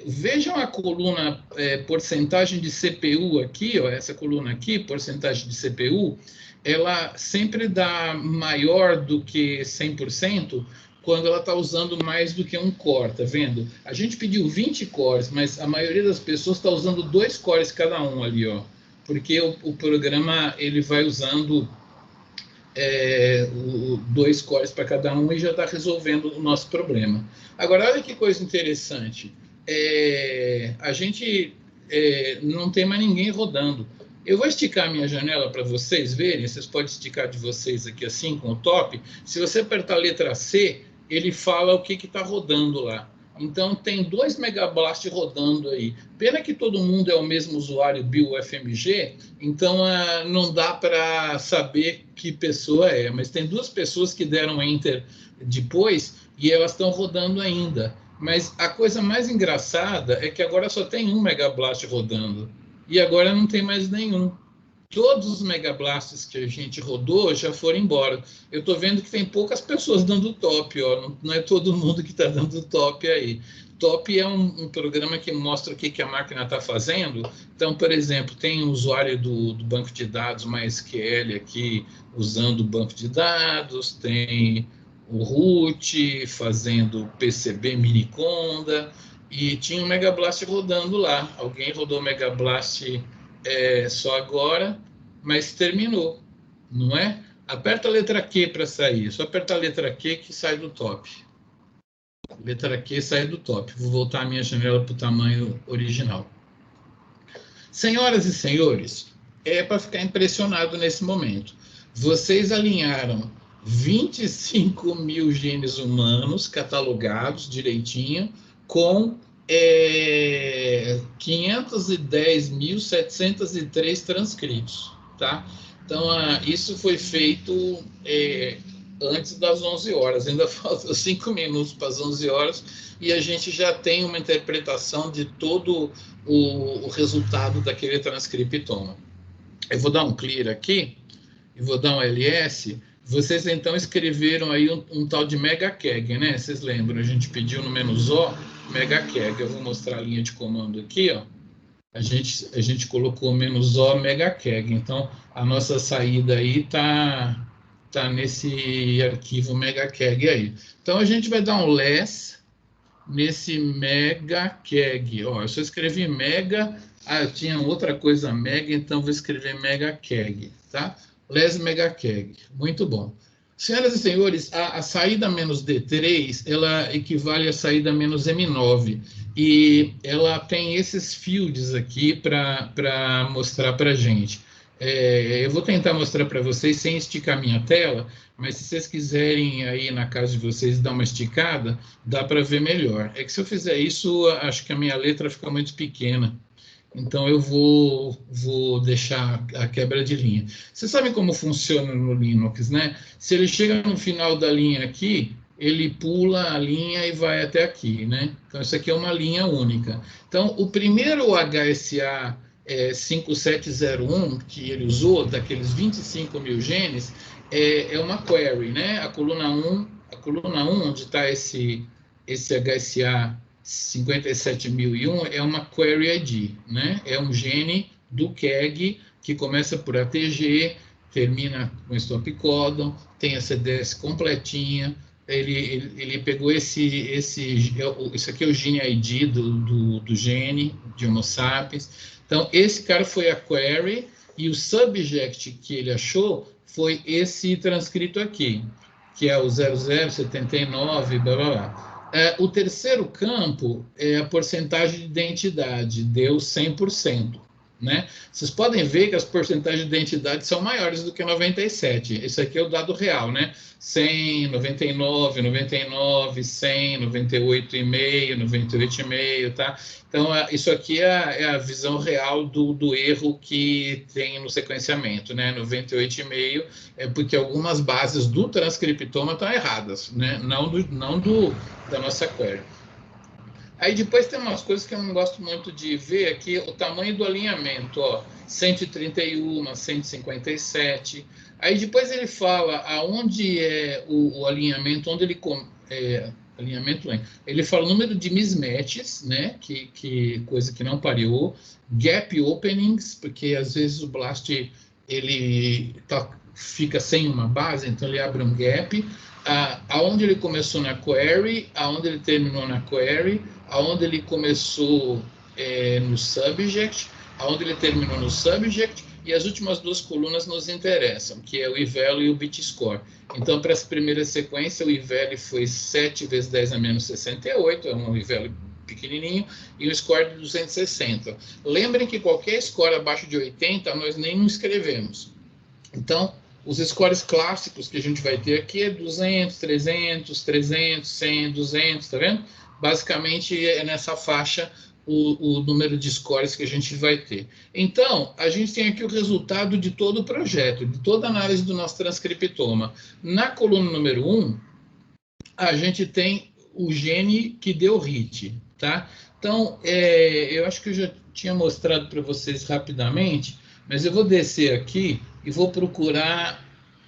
Vejam a coluna porcentagem de CPU aqui, ó, essa coluna aqui, porcentagem de CPU, ela sempre dá maior do que 100%, quando ela está usando mais do que um core, tá vendo? A gente pediu 20 cores, mas a maioria das pessoas está usando 2 cores cada um ali, ó, porque o programa ele vai usando 2 cores para cada um e já está resolvendo o nosso problema. Agora, olha que coisa interessante. A gente não tem mais ninguém rodando. Eu vou esticar a minha janela para vocês verem, vocês podem esticar de vocês aqui assim, com o top. Se você apertar a letra C, ele fala o que está rodando lá. Então, tem 2 Megablast rodando aí. Pena que todo mundo é o mesmo usuário BillFMG, então não dá para saber que pessoa é. Mas tem 2 pessoas que deram Enter depois e elas estão rodando ainda. Mas a coisa mais engraçada é que agora só tem um Megablast rodando. E agora não tem mais nenhum. todos os megablasts que a gente rodou já foram embora. Eu estou vendo que tem poucas pessoas dando top, ó. Não é todo mundo que está dando top aí. Top é um programa que mostra o que a máquina está fazendo. Então, por exemplo, tem um usuário do banco de dados MySQL aqui usando o banco de dados, tem o root fazendo PCB Miniconda, e tinha um Megablast rodando lá. Alguém rodou o Megablast só agora, mas terminou, não é? Aperta a letra Q para sair. Só aperta a letra Q que sai do top. Letra Q sai do top. Vou voltar a minha janela para o tamanho original. Senhoras e senhores, é para ficar impressionado nesse momento. Vocês alinharam 25 mil genes humanos catalogados direitinho com 510.703 transcritos, tá? Então, isso foi feito antes das 11 horas, ainda faltam 5 minutos para as 11 horas, e a gente já tem uma interpretação de todo o resultado daquele transcriptoma. Eu vou dar um clear aqui, e vou dar um ls. Vocês, então, escreveram aí um tal de megakeg, né? Vocês lembram? A gente pediu no -O, megakeg. Eu vou mostrar a linha de comando aqui, ó. A gente colocou -O megakeg. Então, a nossa saída aí tá nesse arquivo megakeg aí. Então, a gente vai dar um less nesse megakeg. Ó, eu só escrevi mega. Eu tinha outra coisa mega, então vou escrever megakeg, tá? Les megakeg. Muito bom. Senhoras e senhores, a saída -D3, ela equivale à saída -M9. E ela tem esses fields aqui para mostrar para a gente. Eu vou tentar mostrar para vocês sem esticar minha tela, mas se vocês quiserem aí na casa de vocês dar uma esticada, dá para ver melhor. É que se eu fizer isso, acho que a minha letra fica muito pequena. Então, eu vou deixar a quebra de linha. Vocês sabem como funciona no Linux, né? Se ele chega no final da linha aqui, ele pula a linha e vai até aqui, né? Então, isso aqui é uma linha única. Então, o primeiro HSA 5701 que ele usou, daqueles 25 mil genes, é uma query, né? A coluna 1, onde está esse HSA 57.001 é uma query ID, né? É um gene do KEGG que começa por ATG, termina com stop codon, tem a CDS completinha. Ele pegou isso aqui é o gene ID do gene de Homo sapiens. Então, esse cara foi a query e o subject que ele achou foi esse transcrito aqui, que é o 0079, blá, blá, blá. O terceiro campo é a porcentagem de identidade, deu 100%. Né? Vocês podem ver que as porcentagens de identidade são maiores do que 97. Esse aqui é o dado real, né? 100, 99, 99, 100, 98,5, 98,5, tá? Então, isso aqui é a visão real do erro que tem no sequenciamento, né? 98,5 é porque algumas bases do transcriptoma estão erradas, né? Não da nossa query. Aí depois tem umas coisas que eu não gosto muito de ver aqui, o tamanho do alinhamento, ó, 131, 157. Aí depois ele fala aonde é o alinhamento, onde ele alinhamento, ele fala o número de mismatches, né, que coisa que não pareou, gap openings, porque às vezes o BLAST ele fica sem uma base, então ele abre um gap, aonde ele começou na query, aonde ele terminou na query, aonde ele começou no subject, aonde ele terminou no subject, e as últimas duas colunas nos interessam, que é o eval e o bit-score. Então, para essa primeira sequência, o eval foi 7 vezes 10 a menos 68, é um eval pequenininho, e um score de 260. Lembrem que qualquer score abaixo de 80, nós nem escrevemos. Então, os scores clássicos que a gente vai ter aqui é 200, 300, 300, 100, 200, tá vendo? Basicamente, é nessa faixa o número de scores que a gente vai ter. Então, a gente tem aqui o resultado de todo o projeto, de toda a análise do nosso transcriptoma. Na coluna número 1, a gente tem o gene que deu hit, tá? Então, eu acho que eu já tinha mostrado para vocês rapidamente, Mas eu vou descer aqui e vou procurar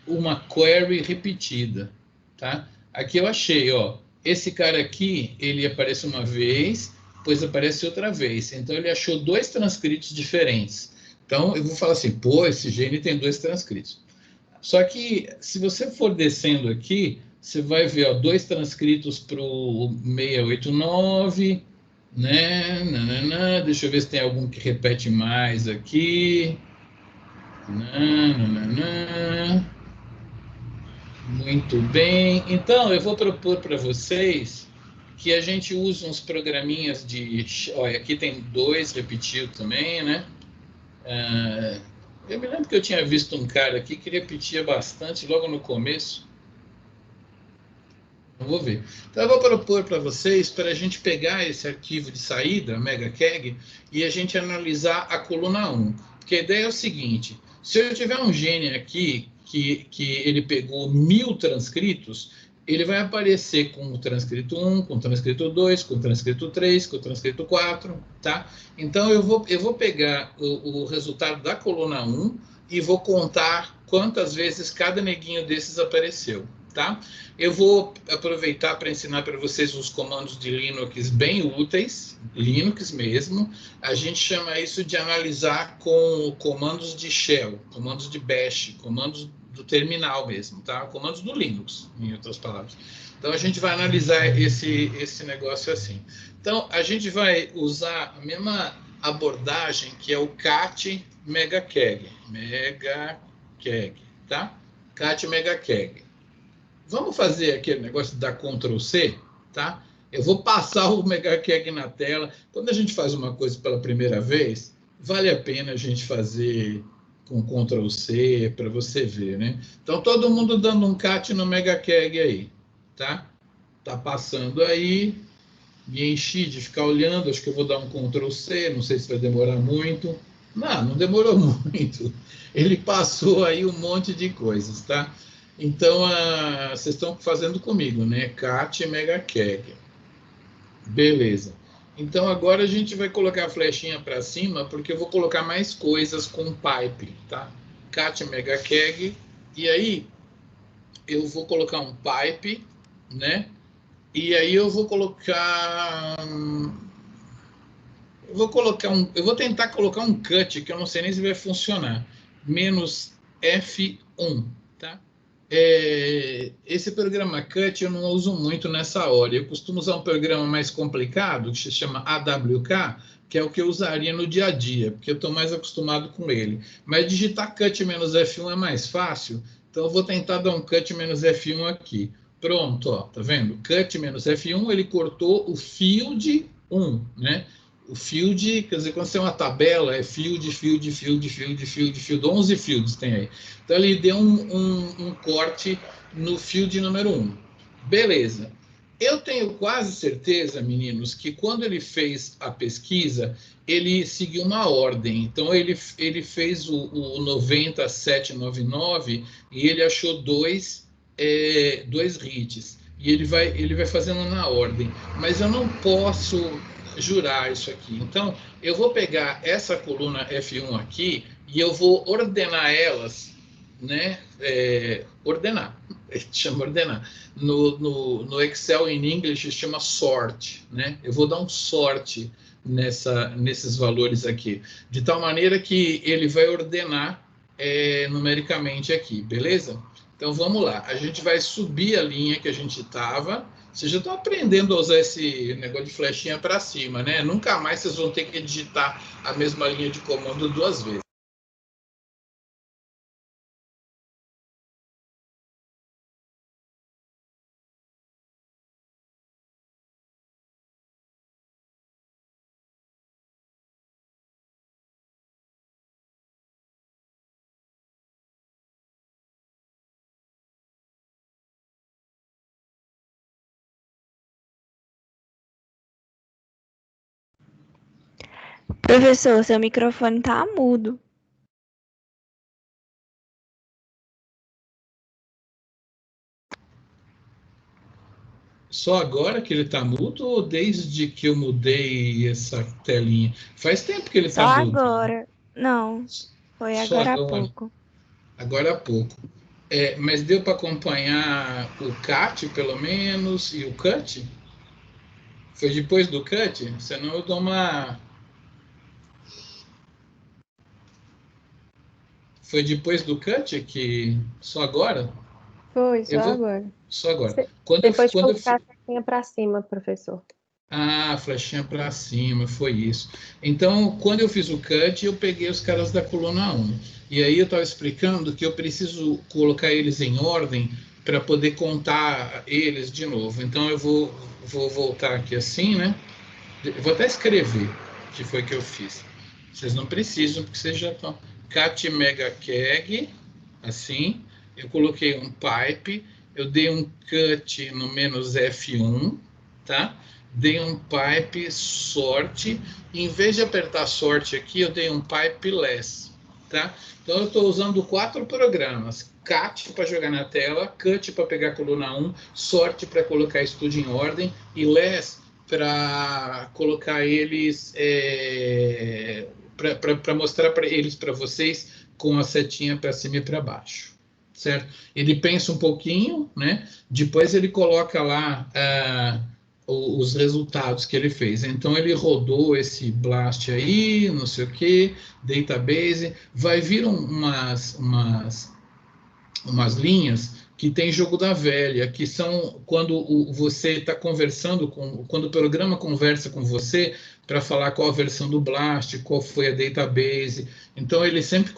uma query repetida, tá? Aqui eu achei, ó, esse cara aqui, ele aparece uma vez, depois aparece outra vez. Então ele achou 2 transcritos diferentes. Então eu vou falar assim, pô, esse gene tem 2 transcritos. Só que se você for descendo aqui, você vai ver, ó, 2 transcritos para o 689, né? Nananã. Deixa eu ver se tem algum que repete mais aqui. Nananã. Muito bem. Então, eu vou propor para vocês que a gente use uns programinhas de... Olha, aqui tem 2 repetido também, né? Eu me lembro que eu tinha visto um cara aqui que repetia bastante logo no começo. Eu vou ver. Então, eu vou propor para vocês para a gente pegar esse arquivo de saída, MegaKeg, e a gente analisar a coluna 1. Porque a ideia é o seguinte, se eu tiver um gene aqui que ele pegou 1000 transcritos, ele vai aparecer com o transcrito 1, com o transcrito 2, com o transcrito 3, com o transcrito 4, tá? Então, eu vou pegar o resultado da coluna 1 e vou contar quantas vezes cada neguinho desses apareceu, tá? Eu vou aproveitar para ensinar para vocês uns comandos de Linux bem úteis, Linux mesmo. A gente chama isso de analisar com comandos de shell, comandos de bash, comandos do terminal mesmo, tá? Comandos do Linux, em outras palavras. Então, a gente vai analisar esse negócio assim. Então, a gente vai usar a mesma abordagem que é o cat megakeg, tá? Cat megakeg. Vamos fazer aquele negócio de dar Ctrl C, tá? Eu vou passar o megakeg na tela. Quando a gente faz uma coisa pela primeira vez, vale a pena a gente fazer com Ctrl C para você ver, né? Então, todo mundo dando um cat no megakeg aí, tá? Tá passando aí. Me enchi de ficar olhando, acho que eu vou dar um Ctrl C, não sei se vai demorar muito. Não demorou muito. Ele passou aí um monte de coisas, tá? Então, vocês estão fazendo comigo, né? Cat megakeg. Beleza. Então, agora a gente vai colocar a flechinha para cima, porque eu vou colocar mais coisas com pipe, tá? Cat megakeg. E aí, eu vou colocar um pipe, né? E aí eu vou colocar... Eu vou tentar colocar um cut, que eu não sei nem se vai funcionar. Menos F1, tá? Esse programa cut eu não uso muito nessa hora. Eu costumo usar um programa mais complicado, que se chama AWK, que é o que eu usaria no dia a dia, porque eu estou mais acostumado com ele. Mas digitar cut menos F1 é mais fácil, então eu vou tentar dar um cut menos F1 aqui. Pronto, ó, tá vendo? Cut menos F1, ele cortou o field 1, né? O field, quer dizer, quando você tem uma tabela, é field, 11 fields tem aí. Então, ele deu um corte no field número 1. Beleza. Eu tenho quase certeza, meninos, que quando ele fez a pesquisa, ele seguiu uma ordem. Então, ele fez o 90799 e ele achou dois hits. E ele vai fazendo na ordem. Mas eu não posso jurar isso aqui. Então, eu vou pegar essa coluna F1 aqui e eu vou ordenar elas, né? Ordenar, chama ordenar. No Excel em inglês chama sort, né? Eu vou dar um sort nesses valores aqui, de tal maneira que ele vai ordenar numericamente aqui, beleza? Então, vamos lá. A gente vai subir a linha que a gente estava. Vocês já estão aprendendo a usar esse negócio de flechinha para cima, né? Nunca mais vocês vão ter que digitar a mesma linha de comando 2 vezes. Professor, seu microfone tá mudo. Só agora que ele está mudo ou desde que eu mudei essa telinha? Faz tempo que ele Só está mudo. agora. Não. Foi Só agora há agora? pouco. Agora há pouco. Mas deu para acompanhar o CAT, pelo menos, e o CUT? Foi depois do CUT? Senão eu dou uma... Foi depois do CUT que... Só agora? Foi, só Eu vou... agora. Só agora. Você Quando eu, você pode quando eu, colocar a setinha para cima, professor. Ah, flechinha para cima, foi isso. Então, quando eu fiz o cut, eu peguei os caras da coluna 1. E aí eu estava explicando que eu preciso colocar eles em ordem para poder contar eles de novo. Então, vou voltar aqui assim, né? Eu vou até escrever o que foi que eu fiz. Vocês não precisam, porque vocês já estão. Cat Mega Keg, assim. Eu coloquei um pipe, eu dei um cut no menos F1, tá? Dei um pipe sorte. Em vez de apertar sorte aqui, eu dei um pipe less, tá? Então eu estou usando 4 programas. Cat para jogar na tela, cut para pegar a coluna 1, sorte para colocar isso tudo em ordem e less para colocar eles, para mostrar para eles, para vocês, com a setinha para cima e para baixo, certo? Ele pensa um pouquinho, né? Depois ele coloca lá os resultados que ele fez. Então ele rodou esse blast aí, não sei o que, database, vai vir umas linhas que tem jogo da velha, que são quando você está conversando quando o programa conversa com você para falar qual a versão do Blast, qual foi a database. Então ele sempre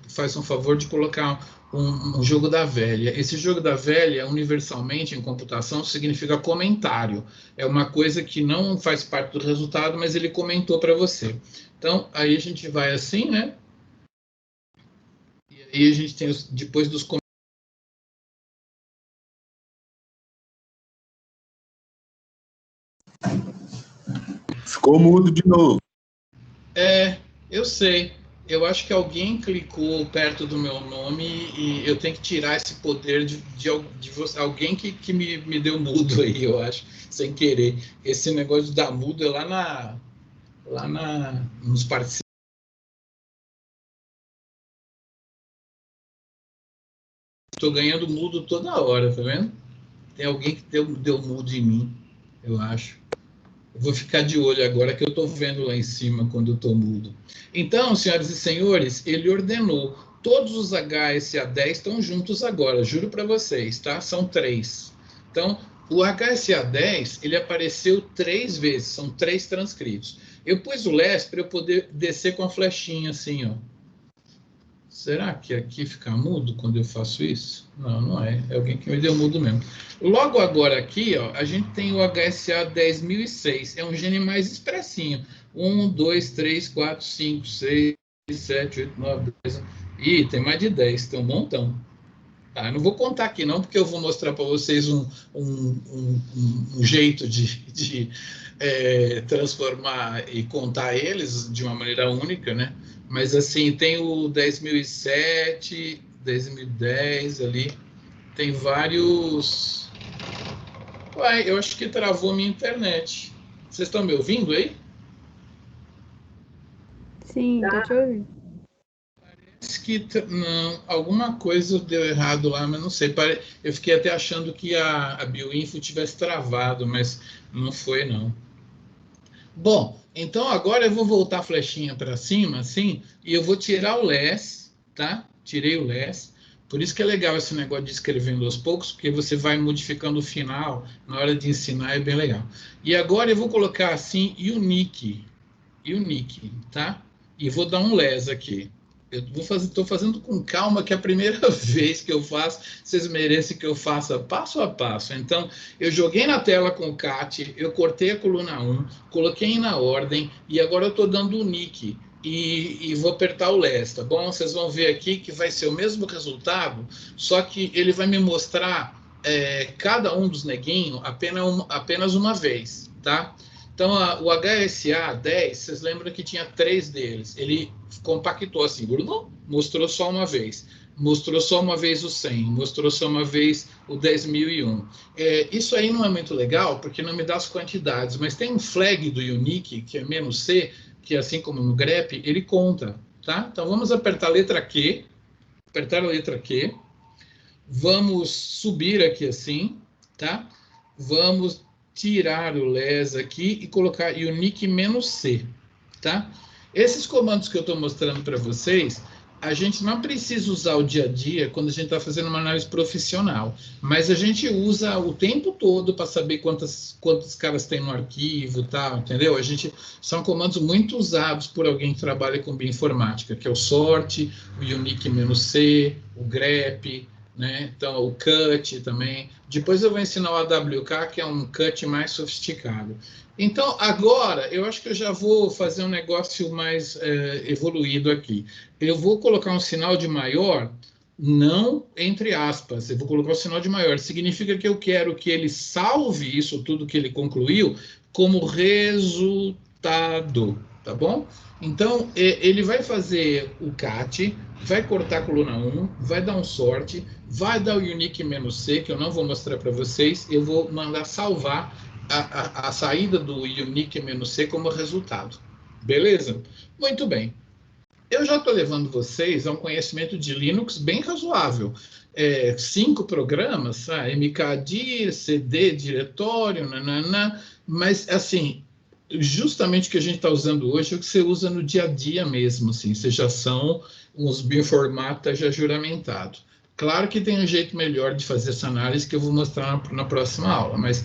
faz um favor de colocar um jogo da velha. Esse jogo da velha, universalmente em computação, significa comentário. É uma coisa que não faz parte do resultado, mas ele comentou para você. Então aí a gente vai assim, né? E aí a gente tem depois dos Ficou mudo de novo. Eu sei. Eu acho que alguém clicou perto do meu nome e eu tenho que tirar esse poder de você. Alguém que me deu mudo aí, eu acho, sem querer. Esse negócio de dar mudo é nos participantes. Estou ganhando mudo toda hora, tá vendo? Tem alguém que deu mudo em mim, eu acho. Eu vou ficar de olho agora que eu estou vendo lá em cima quando eu estou mudo. Então, senhoras e senhores, ele ordenou. Todos os HSA10 estão juntos agora, juro para vocês, tá? São 3. Então, o HSA10, ele apareceu 3 vezes, são 3 transcritos. Eu pus o less para eu poder descer com a flechinha assim, ó. Será que aqui fica mudo quando eu faço isso? Não, não é. É alguém que me deu mudo mesmo. Logo agora aqui, ó, a gente tem o HSA 10006. É um gene mais expressinho. 1, 2, 3, 4, 5, 6, 7, 8, 9, 10. Ih, tem mais de 10, tem um montão. Tá, eu não vou contar aqui não, porque eu vou mostrar para vocês um jeito de transformar e contar eles de uma maneira única, né? Mas assim, tem o 10.007, 10.010 ali, tem vários... Uai, eu acho que travou minha internet. Vocês estão me ouvindo aí? Sim, tô te ouvindo. Não, alguma coisa deu errado lá, mas não sei. Eu fiquei até achando que a Bioinfo tivesse travado, mas não foi, não. Bom, então agora eu vou voltar a flechinha para cima, assim, e eu vou tirar o less, tá? Tirei o less. Por isso que é legal esse negócio de escrevendo aos poucos, porque você vai modificando o final, na hora de ensinar é bem legal. E agora eu vou colocar assim, unique, tá? E vou dar um less aqui. Estou fazendo com calma, que é a primeira vez que eu faço, vocês merecem que eu faça passo a passo. Então, eu joguei na tela com o CAT, eu cortei a coluna 1, coloquei na ordem, e agora eu estou dando o nick, e vou apertar o less, tá bom? Vocês vão ver aqui que vai ser o mesmo resultado, só que ele vai me mostrar cada um dos neguinhos apenas uma vez, tá? Então, o HSA 10, vocês lembram que tinha 3 deles. Ele compactou assim, mostrou só uma vez. Mostrou só uma vez o 100, mostrou só uma vez o 10.001. Isso aí não é muito legal, porque não me dá as quantidades, mas tem um flag do Unique, que é -C, que assim como no grep, ele conta. tá? Então, vamos apertar a letra Q, apertar a letra Q, vamos subir aqui assim, tá? Vamos tirar o less aqui e colocar unique-c, tá? Esses comandos que eu estou mostrando para vocês, a gente não precisa usar o dia a dia quando a gente está fazendo uma análise profissional, mas a gente usa o tempo todo para saber quantos caras tem no arquivo, tá? Entendeu? São comandos muito usados por alguém que trabalha com bioinformática, que é o sort, o unique-c, o grep, né? Então, o cut também. Depois eu vou ensinar o AWK, que é um cut mais sofisticado. Então, agora, eu acho que eu já vou fazer um negócio mais evoluído aqui. Eu vou colocar um sinal de maior, não entre aspas, eu vou colocar um sinal de maior. Significa que eu quero que ele salve isso tudo que ele concluiu como resultado, tá bom? Então, ele vai fazer o cat, vai cortar a coluna 1, vai dar um sort, vai dar o unique-c, que eu não vou mostrar para vocês, eu vou mandar salvar a saída do unique-c como resultado. Beleza? Muito bem. Eu já estou levando vocês a um conhecimento de Linux bem razoável. 5 programas, mkdir, cd, diretório, nananã, mas, assim, justamente o que a gente está usando hoje é o que você usa no dia a dia mesmo, assim, vocês já são uns bioinformatas já juramentados. Claro que tem um jeito melhor de fazer essa análise que eu vou mostrar na próxima aula, mas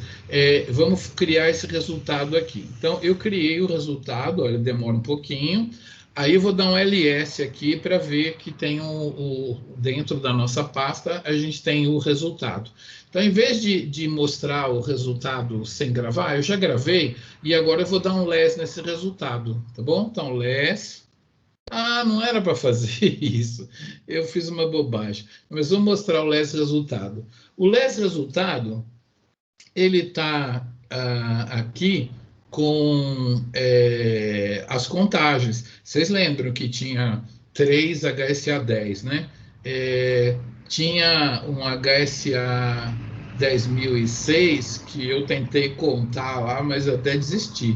vamos criar esse resultado aqui. Então, eu criei o resultado, olha, demora um pouquinho, aí eu vou dar um ls aqui para ver que tem dentro da nossa pasta, a gente tem o resultado. Então, em vez de mostrar o resultado sem gravar, eu já gravei, e agora eu vou dar um less nesse resultado, tá bom? Então, less... Ah, não era para fazer isso. Eu fiz uma bobagem. Mas vou mostrar o less resultado. O less resultado, ele está aqui com as contagens. Vocês lembram que tinha 3 HSA10, né? Tinha um HSA 10.006 que eu tentei contar lá, mas eu até desisti.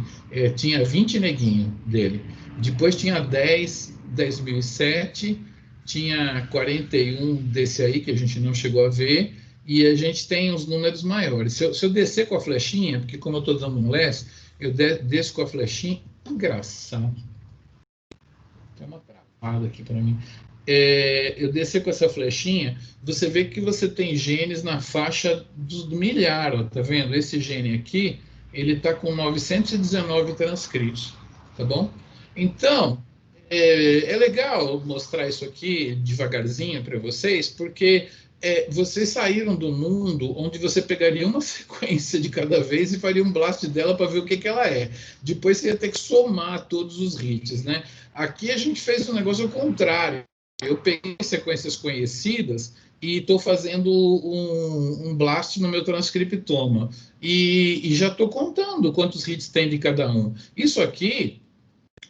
Tinha 20 neguinho dele. Depois tinha 10.007, tinha 41 desse aí, que a gente não chegou a ver, e a gente tem os números maiores. Se eu descer com a flechinha, porque como eu estou dando um less, eu desço com a flechinha, engraçado. Tem uma travada aqui para mim. Eu descer com essa flechinha, você vê que você tem genes na faixa do milhar, ó, tá vendo? Esse gene aqui, ele está com 919 transcritos, tá bom? Então, é legal mostrar isso aqui devagarzinho para vocês, porque vocês saíram do mundo onde você pegaria uma sequência de cada vez e faria um blast dela para ver o que ela é. Depois você ia ter que somar todos os hits, né? Aqui a gente fez um negócio ao contrário. Eu peguei sequências conhecidas e estou fazendo um blast no meu transcriptoma. E já estou contando quantos hits tem de cada um. Isso aqui,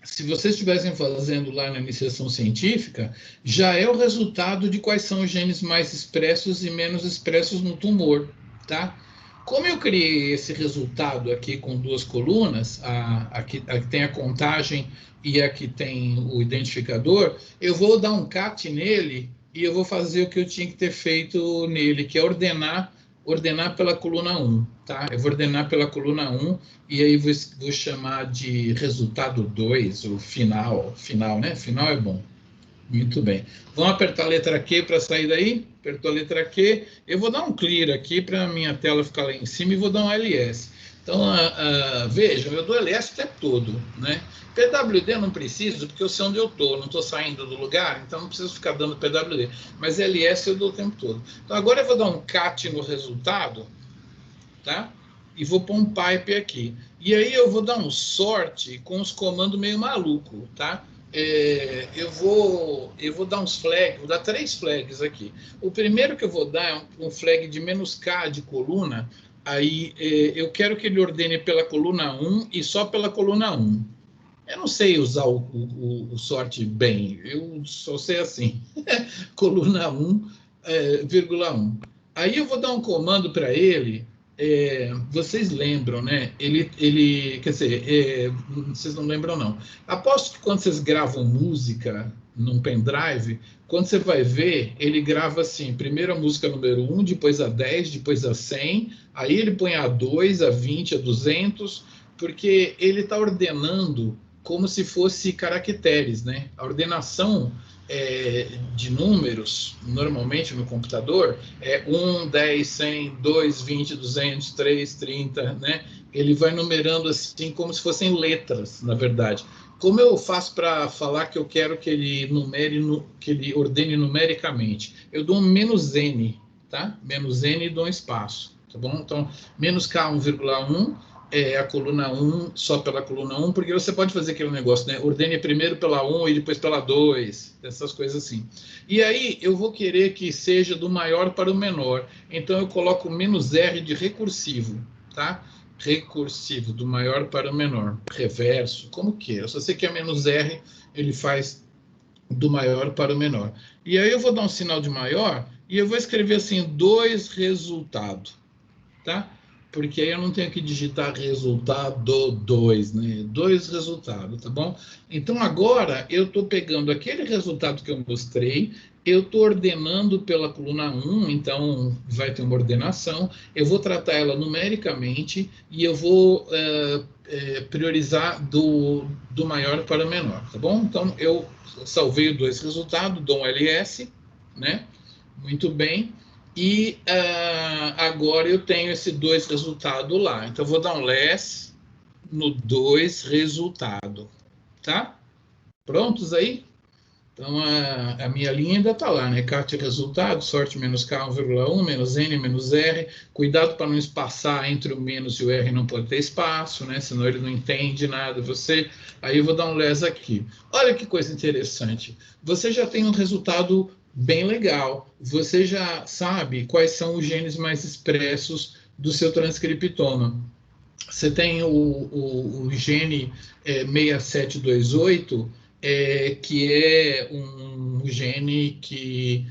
se vocês estivessem fazendo lá na iniciação científica, já é o resultado de quais são os genes mais expressos e menos expressos no tumor, tá? Como eu criei esse resultado aqui com 2 colunas, a que tem a contagem e a que tem o identificador, eu vou dar um cat nele e eu vou fazer o que eu tinha que ter feito nele, que é ordenar pela coluna 1, tá? Eu vou ordenar pela coluna 1 e aí vou chamar de resultado 2, o final, né? Final é bom. Muito bem. Vamos apertar a letra Q para sair daí? Apertou a letra Q. Eu vou dar um clear aqui para a minha tela ficar lá em cima e vou dar um ls. Então, vejam, eu dou ls o tempo todo, né? PWD eu não preciso, porque eu sei onde eu estou, não estou saindo do lugar, então não preciso ficar dando PWD. Mas ls eu dou o tempo todo. Então, agora eu vou dar um cat no resultado, tá? E vou pôr um pipe aqui. E aí eu vou dar um sort com os comandos meio maluco, tá? Eu vou dar uns flags, vou dar 3 flags aqui. O primeiro que eu vou dar é um flag de -k de coluna. Aí eu quero que ele ordene pela coluna 1 e só pela coluna 1. Eu não sei usar o sort bem, eu só sei assim. Coluna 1, vírgula 1. Aí eu vou dar um comando para ele vocês lembram, né? Quer dizer, vocês não lembram, não. Aposto que quando vocês gravam música num pendrive, quando você vai ver, ele grava assim, primeiro a música número 1, depois a 10, depois a 100, aí ele põe a 2, a 20, a 200, porque ele está ordenando como se fosse caracteres, né? A ordenação de números, normalmente no computador, é 1, 10, 100, 2, 20, 200, 3, 30, né? Ele vai numerando assim como se fossem letras, na verdade. Como eu faço para falar que eu quero que ele que ele ordene numericamente? Eu dou um menos n, tá? Menos n e dou um espaço, tá bom? Então, menos k 1,1 é a coluna 1 só pela coluna 1, porque você pode fazer aquele negócio, né? Ordene primeiro pela 1 e depois pela 2, essas coisas assim. E aí eu vou querer que seja do maior para o menor, então eu coloco menos R de recursivo, tá? Recursivo, do maior para o menor, reverso, como queira. Se você quer menos R, ele faz do maior para o menor. E aí eu vou dar um sinal de maior e eu vou escrever assim, 2 resultado, tá? Porque aí eu não tenho que digitar resultado 2, né? 2 resultados, tá bom? Então agora eu estou pegando aquele resultado que eu mostrei, eu estou ordenando pela coluna 1, então vai ter uma ordenação, eu vou tratar ela numericamente e eu vou priorizar do maior para o menor, tá bom? Então eu salvei os 2 resultados, dou um ls, né? Muito bem. E agora eu tenho esse 2 resultado lá. Então, eu vou dar um less no 2 resultado. Tá? Prontos aí? Então, a minha linha ainda está lá, né? Cat resultado, sorte menos K 1,1, menos N, menos R. Cuidado para não espaçar entre o menos e o R, não pode ter espaço, né? Senão ele não entende nada. Aí eu vou dar um less aqui. Olha que coisa interessante. Você já tem um resultado bem legal. Você já sabe quais são os genes mais expressos do seu transcriptoma. Você tem o gene 6728, que é um gene que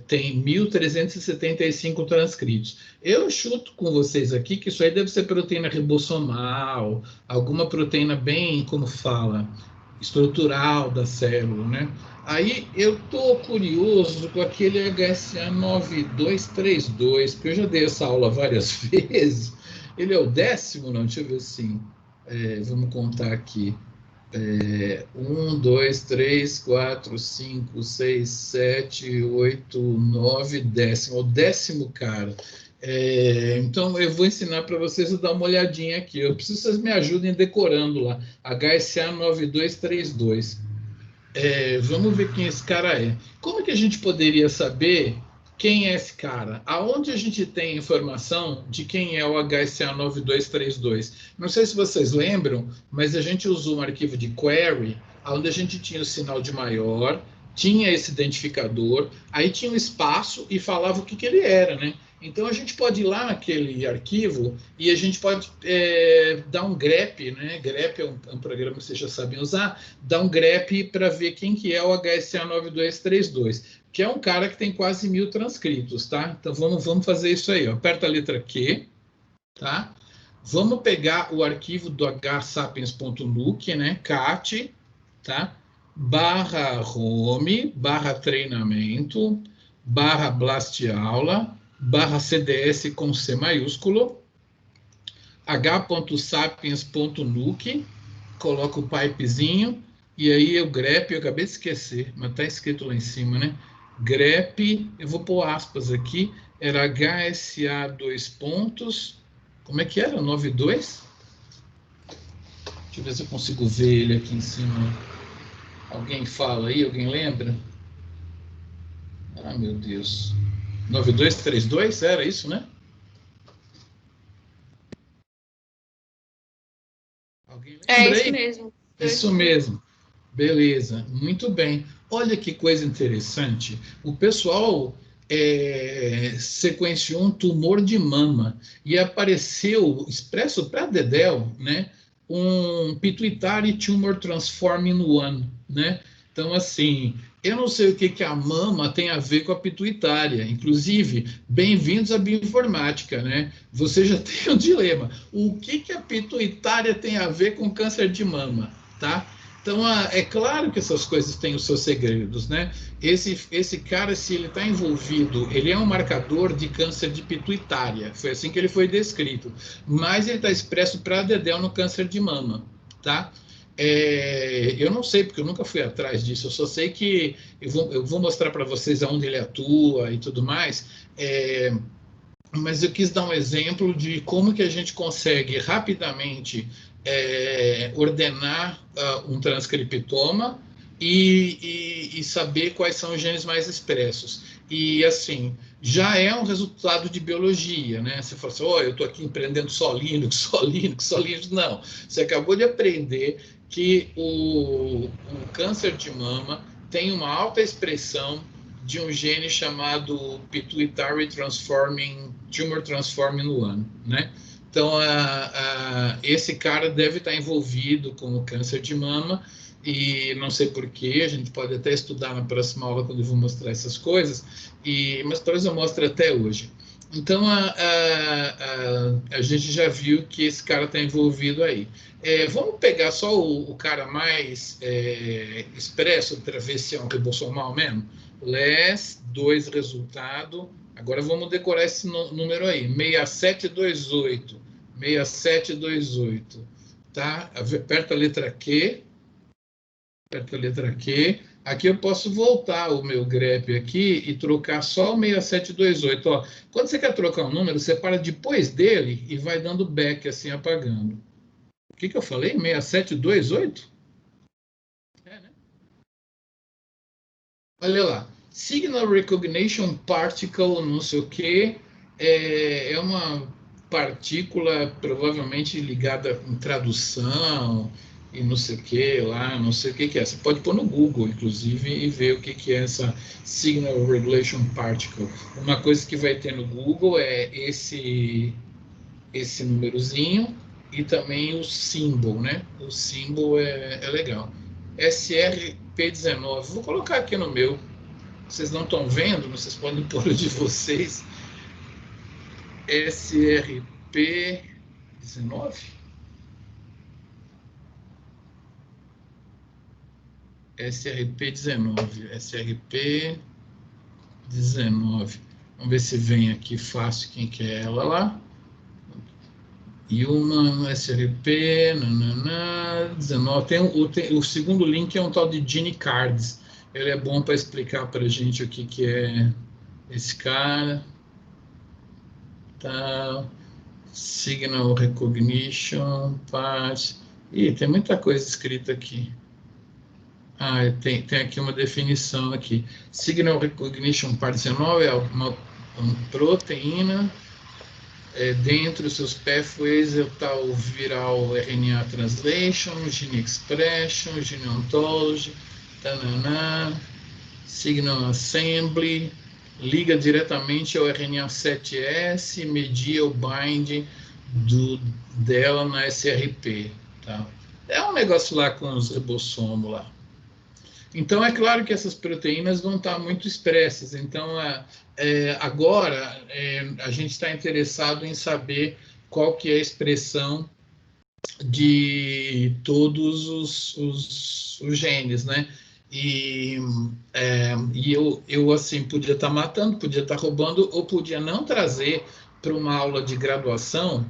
tem 1.375 transcritos. Eu chuto com vocês aqui que isso aí deve ser proteína ribossomal, alguma proteína bem, como fala, estrutural da célula, né? Aí eu tô curioso com aquele HSA 9232, porque eu já dei essa aula várias vezes. Ele é o 10º, não? Deixa eu ver assim. Vamos contar aqui. 1, 2, 3, 4, 5, 6, 7, 8, 9, 10º. O 10º, cara. Então, eu vou ensinar para vocês a dar uma olhadinha aqui. Eu preciso que vocês me ajudem decorando lá. HSA 9232. Vamos ver quem esse cara é. Como que a gente poderia saber quem é esse cara? Aonde a gente tem informação de quem é o HSA 9232? Não sei se vocês lembram, mas a gente usou um arquivo de query, onde a gente tinha o sinal de maior, tinha esse identificador, aí tinha um espaço e falava o que ele era, né? Então, a gente pode ir lá naquele arquivo e a gente pode dar um grep, né? Grep é um programa que vocês já sabem usar, dar um grep para ver quem que é o HSA 9232, que é um cara que tem quase 1.000 transcritos, tá? Então, vamos fazer isso aí, ó. Aperta a letra Q, tá? Vamos pegar o arquivo do hsapiens.nuc, né? cat, tá? /home, /treinamento, /blastaula, /cds com C maiúsculo, h.sapiens.nuc, coloco o pipezinho, e aí o grep, eu acabei de esquecer, mas está escrito lá em cima, né? Grep, eu vou pôr aspas aqui, era HSA 2 pontos, como é que era? 92? Deixa eu ver se eu consigo ver ele aqui em cima. Alguém fala aí? Alguém lembra? Ah, meu Deus. 9232, era isso, né? Alguém lembra isso aí? mesmo. Isso mesmo. Beleza, muito bem. Olha que coisa interessante. O pessoal sequenciou um tumor de mama e apareceu, expresso para Dedel, né? Um Pituitary Tumor Transforming 1, né? Então, assim, eu não sei o que a mama tem a ver com a pituitária. Inclusive, bem-vindos à bioinformática, né? Você já tem um dilema. O que a pituitária tem a ver com câncer de mama, tá? Então, é claro que essas coisas têm os seus segredos, né? Esse cara, se ele está envolvido, ele é um marcador de câncer de pituitária. Foi assim que ele foi descrito. Mas ele está expresso para dedéu no câncer de mama, tá? Eu não sei, porque eu nunca fui atrás disso, eu só sei que eu vou mostrar para vocês aonde ele atua e tudo mais, mas eu quis dar um exemplo de como que a gente consegue rapidamente ordenar um transcriptoma e saber quais são os genes mais expressos. E, assim, já é um resultado de biologia, né? Você fala assim, eu estou aqui empreendendo só Linux. Não, você acabou de aprender que o câncer de mama tem uma alta expressão de um gene chamado Pituitary Tumor Transforming 1, né? Então, esse cara deve estar envolvido com o câncer de mama, e não sei porquê, a gente pode até estudar na próxima aula quando eu vou mostrar essas coisas, mas talvez eu mostre até hoje. Então, a gente já viu que esse cara está envolvido aí. Vamos pegar só o cara mais expresso para ver se é um ribossomal mesmo? LES, 2 resultado. Agora vamos decorar esse número aí, 6728. 6728. Tá? Aperta a letra Q. Aperta a letra Q. Aqui eu posso voltar o meu grep aqui e trocar só o 6728. Ó, quando você quer trocar um número, você para depois dele e vai dando back, assim, apagando. O que eu falei? 6728? Né? Olha lá. Signal Recognition Particle, não sei o quê, é uma partícula provavelmente ligada com tradução e não sei o que lá, não sei o que é. Você pode pôr no Google, inclusive, e ver o que é essa Signal Regulation Particle. Uma coisa que vai ter no Google é esse númerozinho e também o symbol, né? O symbol é legal. SRP19. Vou colocar aqui no meu. Vocês não estão vendo, mas vocês podem pôr o de vocês. SRP19. SRP19. Vamos ver se vem aqui fácil quem que é ela lá. E uma SRP, 19. O segundo link é um tal de Gene Cards. Ele é bom para explicar para a gente o que é esse cara. Tá. Signal Recognition, Part. Tem muita coisa escrita aqui. Tem aqui uma definição aqui. Signal Recognition Part 19 é uma proteína. Dentro dos seus pathways está o Viral RNA Translation, Gene Expression, Gene Ontology, Signal Assembly, liga diretamente ao RNA 7S e media o bind dela na SRP. Tá? É um negócio lá com os ribossomos lá. Então, é claro que essas proteínas vão estar muito expressas. Então, agora, a gente está interessado em saber qual que é a expressão de todos os genes, né? E eu, assim, podia estar matando, podia estar roubando, ou podia não trazer para uma aula de graduação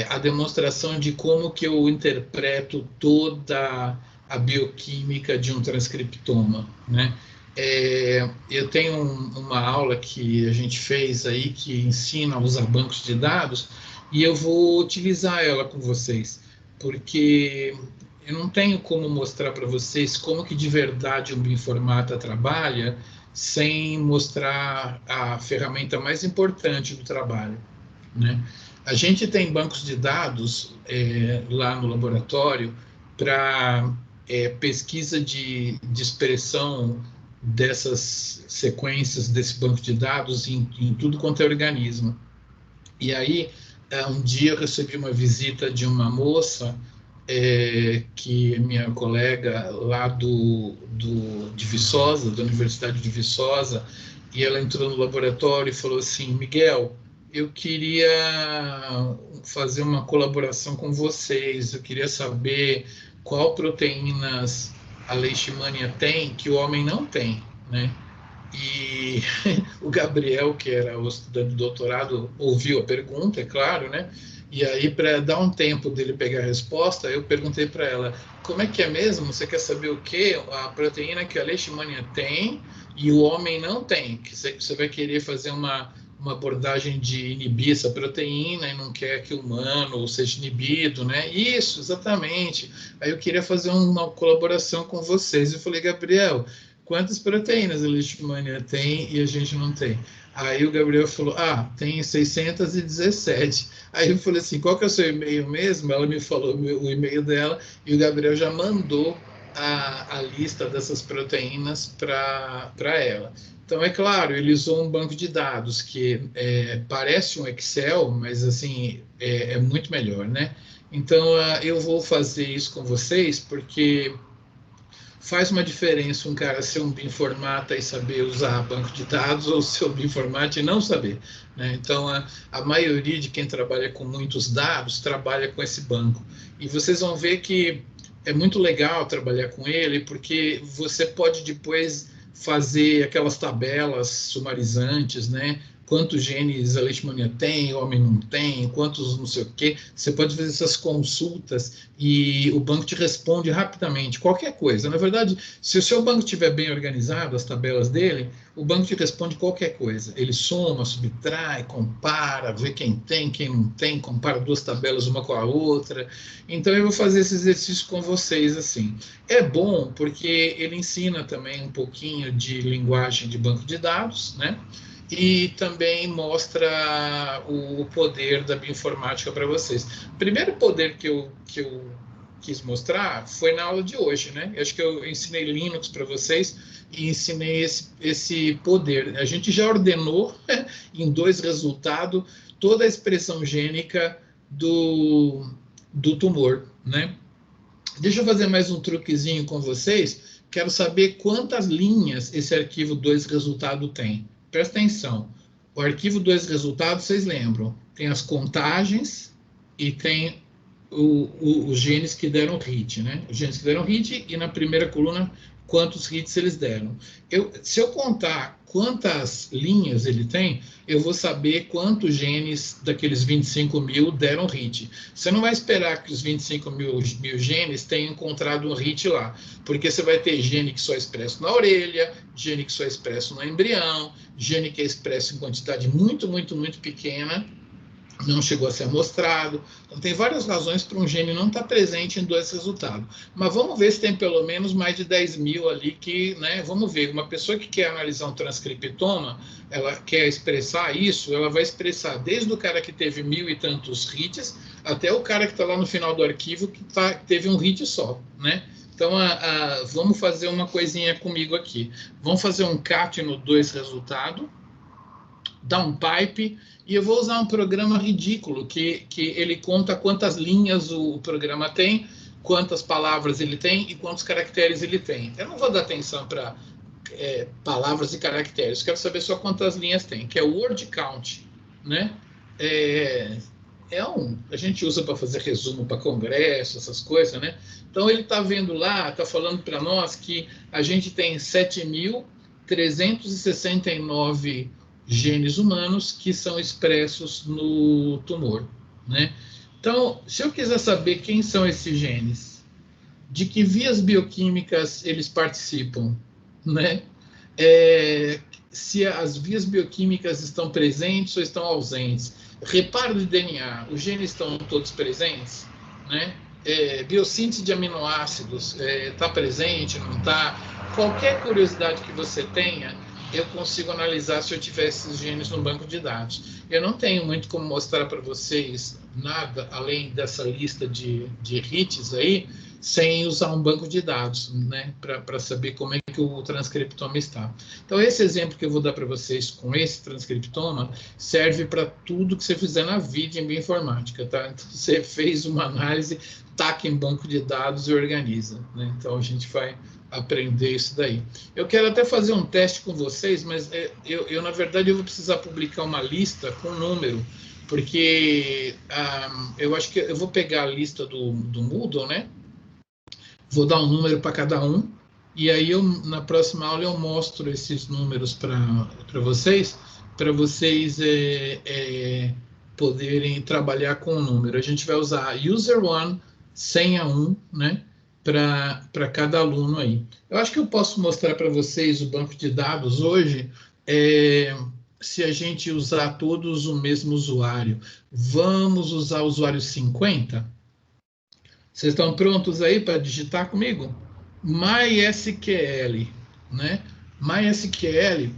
a demonstração de como que eu interpreto toda a bioquímica de um transcriptoma, né? Eu tenho uma aula que a gente fez aí que ensina a usar bancos de dados e eu vou utilizar ela com vocês, porque eu não tenho como mostrar para vocês como que de verdade um bioinformata trabalha sem mostrar a ferramenta mais importante do trabalho, né? A gente tem bancos de dados lá no laboratório para pesquisa de expressão dessas sequências desse banco de dados em tudo quanto é organismo. E aí, um dia eu recebi uma visita de uma moça que minha colega lá de Viçosa, da Universidade de Viçosa, e ela entrou no laboratório e falou assim: Miguel, eu queria fazer uma colaboração com vocês, eu queria saber qual proteínas a leishmania tem que o homem não tem, né? E o Gabriel, que era o estudante de doutorado, ouviu a pergunta, é claro, né? E aí, para dar um tempo dele pegar a resposta, eu perguntei para ela: como é que é mesmo? Você quer saber o quê? A proteína que a leishmania tem e o homem não tem, que você vai querer fazer uma abordagem de inibir essa proteína e não quer que o humano seja inibido, né? Isso, exatamente. Aí eu queria fazer uma colaboração com vocês. Eu falei: Gabriel, quantas proteínas a leishmania tem e a gente não tem? Aí o Gabriel falou: tem 617. Aí eu falei assim: qual que é o seu e-mail mesmo? Ela me falou o e-mail dela e o Gabriel já mandou a lista dessas proteínas para ela. Então, é claro, ele usou um banco de dados que parece um Excel, mas assim, é muito melhor, né? Então, eu vou fazer isso com vocês, porque faz uma diferença um cara ser um bioinformata e saber usar banco de dados ou ser um bioinformata e não saber, né? Então, a maioria de quem trabalha com muitos dados trabalha com esse banco. E vocês vão ver que é muito legal trabalhar com ele, porque você pode depois fazer aquelas tabelas sumarizantes, né? Quantos genes a leishmania tem, o homem não tem, quantos não sei o quê. Você pode fazer essas consultas e o banco te responde rapidamente, qualquer coisa. Na verdade, se o seu banco estiver bem organizado, as tabelas dele, o banco te responde qualquer coisa. Ele soma, subtrai, compara, vê quem tem, quem não tem, compara duas tabelas uma com a outra. Então, eu vou fazer esse exercício com vocês assim. É bom porque ele ensina também um pouquinho de linguagem de banco de dados, né? E também mostra o poder da bioinformática para vocês. O primeiro poder que eu quis mostrar foi na aula de hoje, né? Eu acho que eu ensinei Linux para vocês e ensinei esse poder. A gente já ordenou em 2 resultados toda a expressão gênica do tumor, né? Deixa eu fazer mais um truquezinho com vocês. Quero saber quantas linhas esse arquivo 2 resultado tem. Presta atenção, o arquivo 2 resultados, vocês lembram, tem as contagens e tem os genes que deram hit, né? Os genes que deram hit e na primeira coluna, quantos hits eles deram. Se eu contar quantas linhas ele tem, eu vou saber quantos genes daqueles 25 mil deram hit. Você não vai esperar que os 25 mil genes tenham encontrado um hit lá, porque você vai ter gene que só é expresso na orelha, gene que só é expresso no embrião, gene que é expresso em quantidade muito, muito, muito pequena, não chegou a ser amostrado. Então, tem várias razões para um gene não estar presente em 2 resultados. Mas vamos ver se tem pelo menos mais de 10 mil ali que, né, vamos ver, uma pessoa que quer analisar um transcriptoma, ela quer expressar isso, ela vai expressar desde o cara que teve 1000 e tantos hits, até o cara que está lá no final do arquivo que teve um hit só, né? Então, vamos fazer uma coisinha comigo aqui. Vamos fazer um cat no 2 resultado, dar um pipe, e eu vou usar um programa ridículo, que ele conta quantas linhas o programa tem, quantas palavras ele tem e quantos caracteres ele tem. Eu não vou dar atenção para palavras e caracteres, quero saber só quantas linhas tem, que é o word count, né? A gente usa para fazer resumo para congresso, essas coisas, né? Então, ele está vendo lá, está falando para nós que a gente tem 7.369 genes humanos que são expressos no tumor, né? Então, se eu quiser saber quem são esses genes, de que vias bioquímicas eles participam, né? Se as vias bioquímicas estão presentes ou estão ausentes. Reparo de DNA, os genes estão todos presentes, né? Biossíntese de aminoácidos, está presente, não está? Qualquer curiosidade que você tenha, eu consigo analisar se eu tiver esses genes no banco de dados. Eu não tenho muito como mostrar para vocês nada além dessa lista de hits aí, sem usar um banco de dados, né, para saber como é que o transcriptoma está. Então, esse exemplo que eu vou dar para vocês com esse transcriptoma serve para tudo que você fizer na vida em bioinformática, tá? Então, você fez uma análise, taca em banco de dados e organiza, né? Então, a gente vai aprender isso daí. Eu quero até fazer um teste com vocês, mas na verdade, eu vou precisar publicar uma lista com número, porque eu acho que eu vou pegar a lista do Moodle, né? Vou dar um número para cada um, e aí na próxima aula eu mostro esses números para vocês poderem trabalhar com o número. A gente vai usar user 1, senha 1, né? Para cada aluno aí. Eu acho que eu posso mostrar para vocês o banco de dados hoje, se a gente usar todos o mesmo usuário. Vamos usar o usuário 50? Vocês estão prontos aí para digitar comigo? MySQL, né? MySQL,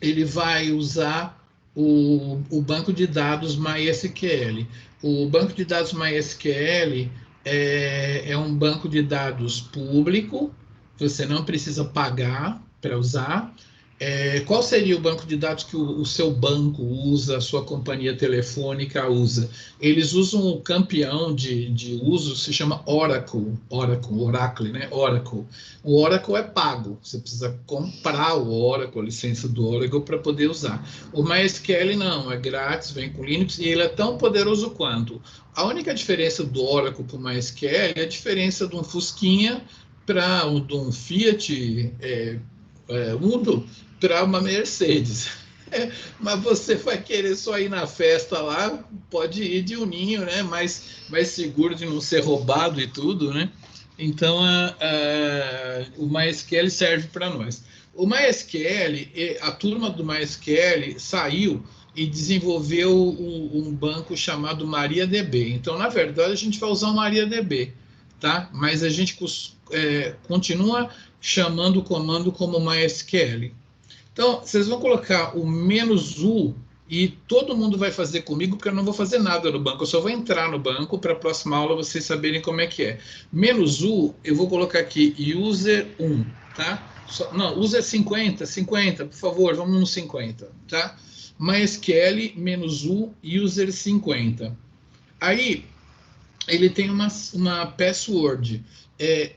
ele vai usar o banco de dados MySQL. O banco de dados MySQL é um banco de dados público, você não precisa pagar para usar. Qual seria o banco de dados que o seu banco usa, a sua companhia telefônica usa? Eles usam o campeão de uso, se chama Oracle, né? Oracle. O Oracle é pago, você precisa comprar o Oracle, a licença do Oracle, para poder usar. O MySQL não, é grátis, vem com Linux, e ele é tão poderoso quanto. A única diferença do Oracle para o MySQL é a diferença de um Fusquinha para um Fiat Uno para uma Mercedes. Mas você vai querer só ir na festa lá, pode ir de uninho, né? Mais seguro de não ser roubado e tudo, né? Então, o MySQL serve para nós. O MySQL, a turma do MySQL saiu e desenvolveu um banco chamado MariaDB. Então, na verdade, a gente vai usar o MariaDB, tá? Mas a gente continua chamando o comando como MySQL. Então, vocês vão colocar o "-u", e todo mundo vai fazer comigo, porque eu não vou fazer nada no banco, eu só vou entrar no banco para a próxima aula vocês saberem como é que é. "-u", eu vou colocar aqui user 1, tá? Não, user 50, por favor, vamos no 50, tá? MySQL "-u", user 50. Aí, ele tem uma password.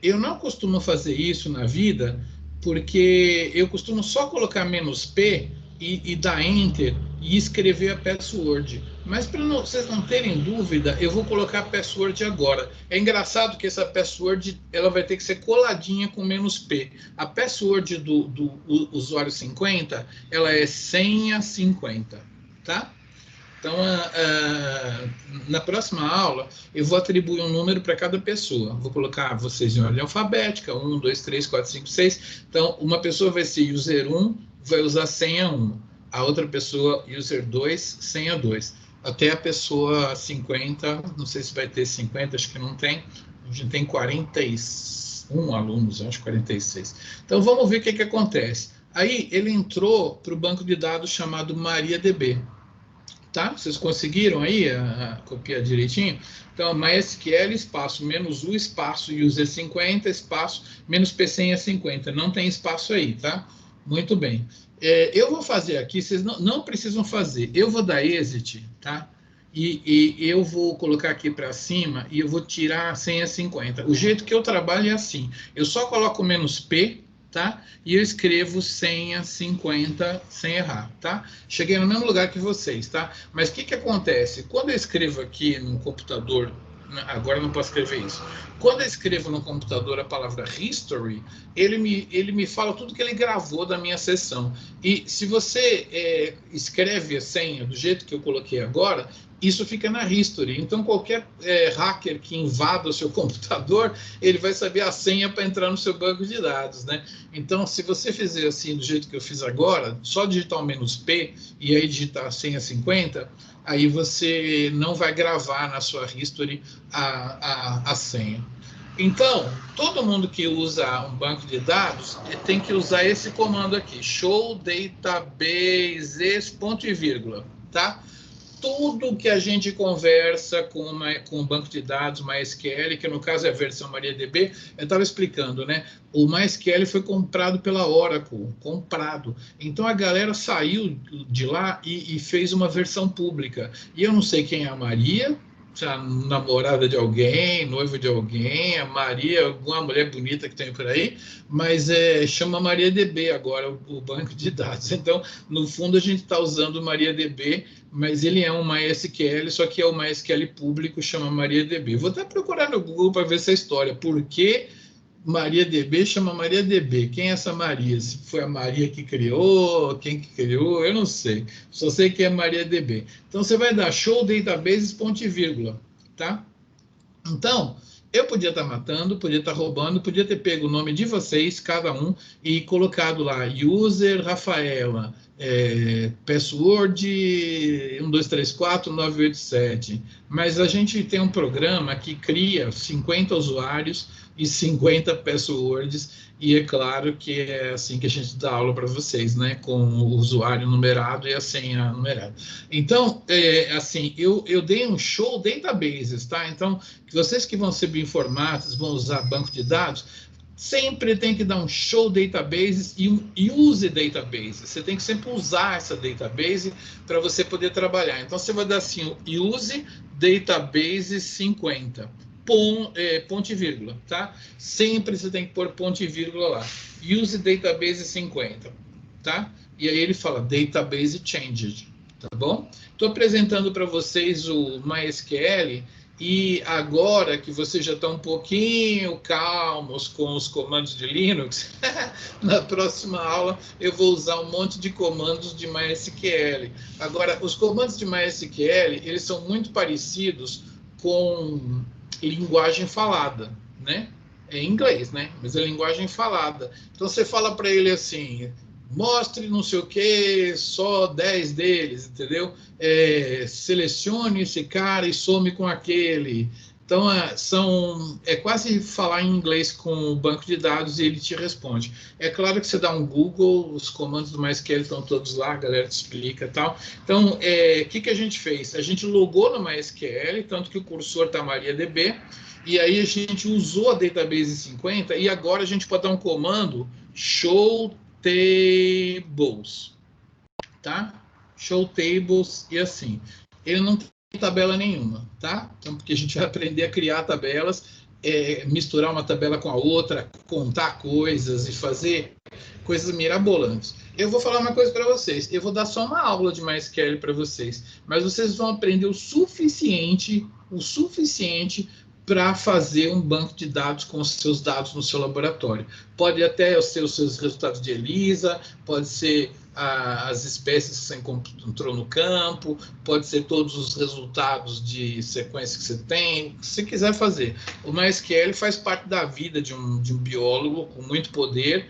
Eu não costumo fazer isso na vida, porque eu costumo só colocar "-p" e dar Enter e escrever a password. Mas para vocês não terem dúvida, eu vou colocar a password agora. É engraçado que essa password ela vai ter que ser coladinha com "-p". A password do usuário 50, ela é senha 50, tá? Então, na próxima aula, eu vou atribuir um número para cada pessoa. Vou colocar vocês em ordem alfabética, 1, 2, 3, 4, 5, 6. Então, uma pessoa vai ser user 1, vai usar senha 1. A outra pessoa, user 2, senha 2. Até a pessoa 50, não sei se vai ter 50, acho que não tem. A gente tem 41 alunos, acho 46. Então, vamos ver o que acontece. Aí, ele entrou para o banco de dados chamado MariaDB. Tá? Vocês conseguiram aí copiar direitinho? Então, MySQL, espaço, "-u", espaço, user 50, espaço, "-p", senha 50. Não tem espaço aí, tá? Muito bem. Eu vou fazer aqui, vocês não precisam fazer. Eu vou dar exit, tá? E eu vou colocar aqui para cima e eu vou tirar a senha 50. O jeito que eu trabalho é assim. Eu só coloco "-p", tá? E eu escrevo senha 50 sem errar, tá? Cheguei no mesmo lugar que vocês, tá? Mas o que acontece? Quando eu escrevo aqui no computador, agora eu não posso escrever isso. Quando eu escrevo no computador a palavra history, ele me fala tudo que ele gravou da minha sessão. E se você escreve a senha do jeito que eu coloquei agora, isso fica na history. Então, qualquer hacker que invada o seu computador, ele vai saber a senha para entrar no seu banco de dados, né? Então, se você fizer assim, do jeito que eu fiz agora, só digitar o "-p" e aí digitar a senha 50, aí você não vai gravar na sua history a senha. Então, todo mundo que usa um banco de dados tem que usar esse comando aqui, show databases, ponto e vírgula, tá? tudo que a gente conversa com o banco de dados MySQL, que no caso é a versão MariaDB, eu estava explicando, né? O MySQL foi comprado pela Oracle, comprado. Então a galera saiu de lá e fez uma versão pública. E eu não sei quem é a Maria, se é a namorada de alguém, noiva de alguém, a Maria, alguma mulher bonita que tem por aí, mas chama MariaDB agora o banco de dados. Então, no fundo, a gente está usando o MariaDB, mas ele é um MySQL, só que é o MySQL público, chama MariaDB. Vou até procurar no Google para ver essa história. Por que MariaDB chama MariaDB? Quem é essa Maria? Se foi a Maria que criou, quem que criou, eu não sei. Só sei que é MariaDB. Então, você vai dar show databases, ponto e vírgula, tá? Então, eu podia estar matando, podia estar roubando, podia ter pego o nome de vocês, cada um, e colocado lá, user Rafaela, password 1234987. Mas a gente tem um programa que cria 50 usuários e 50 passwords, e é claro que é assim que a gente dá aula para vocês, né? Com o usuário numerado e a senha numerada. Então, assim, eu dei um show databases, tá? Então, vocês que vão ser bioinformáticos, vão usar banco de dados, sempre tem que dar um show databases e use databases. Você tem que sempre usar essa database para você poder trabalhar. Então, você vai dar assim, use database 50. Ponto e vírgula, tá? Sempre você tem que pôr ponto e vírgula lá. Use database 50, tá? E aí ele fala database changed, tá bom? Estou apresentando para vocês o MySQL e agora que vocês já estão um pouquinho calmos com os comandos de Linux, na próxima aula eu vou usar um monte de comandos de MySQL. Agora, os comandos de MySQL, eles são muito parecidos com linguagem falada, né? É inglês, né? Mas é linguagem falada. Então você fala para ele assim, mostre não sei o que, só 10 deles, entendeu? Selecione esse cara e some com aquele. Então é quase falar em inglês com o banco de dados e ele te responde. É claro que você dá um Google, os comandos do MySQL estão todos lá, a galera te explica e tal. Então, o que a gente fez? A gente logou no MySQL, tanto que o cursor está MariaDB, e aí a gente usou a database 50 e agora a gente pode dar um comando show tables, tá? Show tables e assim. Ele não tem tabela nenhuma, tá? Então, porque a gente vai aprender a criar tabelas, misturar uma tabela com a outra, contar coisas e fazer coisas mirabolantes. Eu vou falar uma coisa para vocês, eu vou dar só uma aula de MySQL para vocês, mas vocês vão aprender o suficiente para fazer um banco de dados com os seus dados no seu laboratório. Pode até ser os seus resultados de ELISA, pode ser as espécies que você encontrou no campo, pode ser todos os resultados de sequência que você tem, o que você quiser fazer. O MySQL faz parte da vida de um biólogo com muito poder,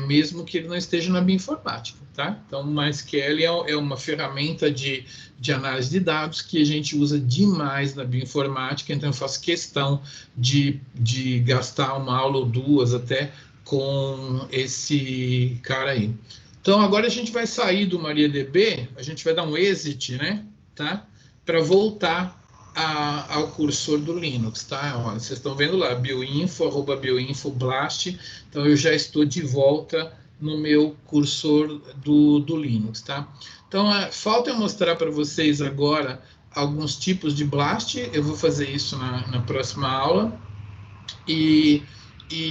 mesmo que ele não esteja na bioinformática, tá? Então, o MySQL é uma ferramenta de análise de dados que a gente usa demais na bioinformática, então eu faço questão de gastar uma aula ou duas até com esse cara aí. Então, agora a gente vai sair do MariaDB, a gente vai dar um exit, né, tá? Para voltar ao cursor do Linux, tá? Olha, vocês estão vendo lá, bioinfo, @bioinfo blast, então eu já estou de volta no meu cursor do Linux, tá? Então, falta eu mostrar para vocês agora alguns tipos de blast, eu vou fazer isso na próxima aula, e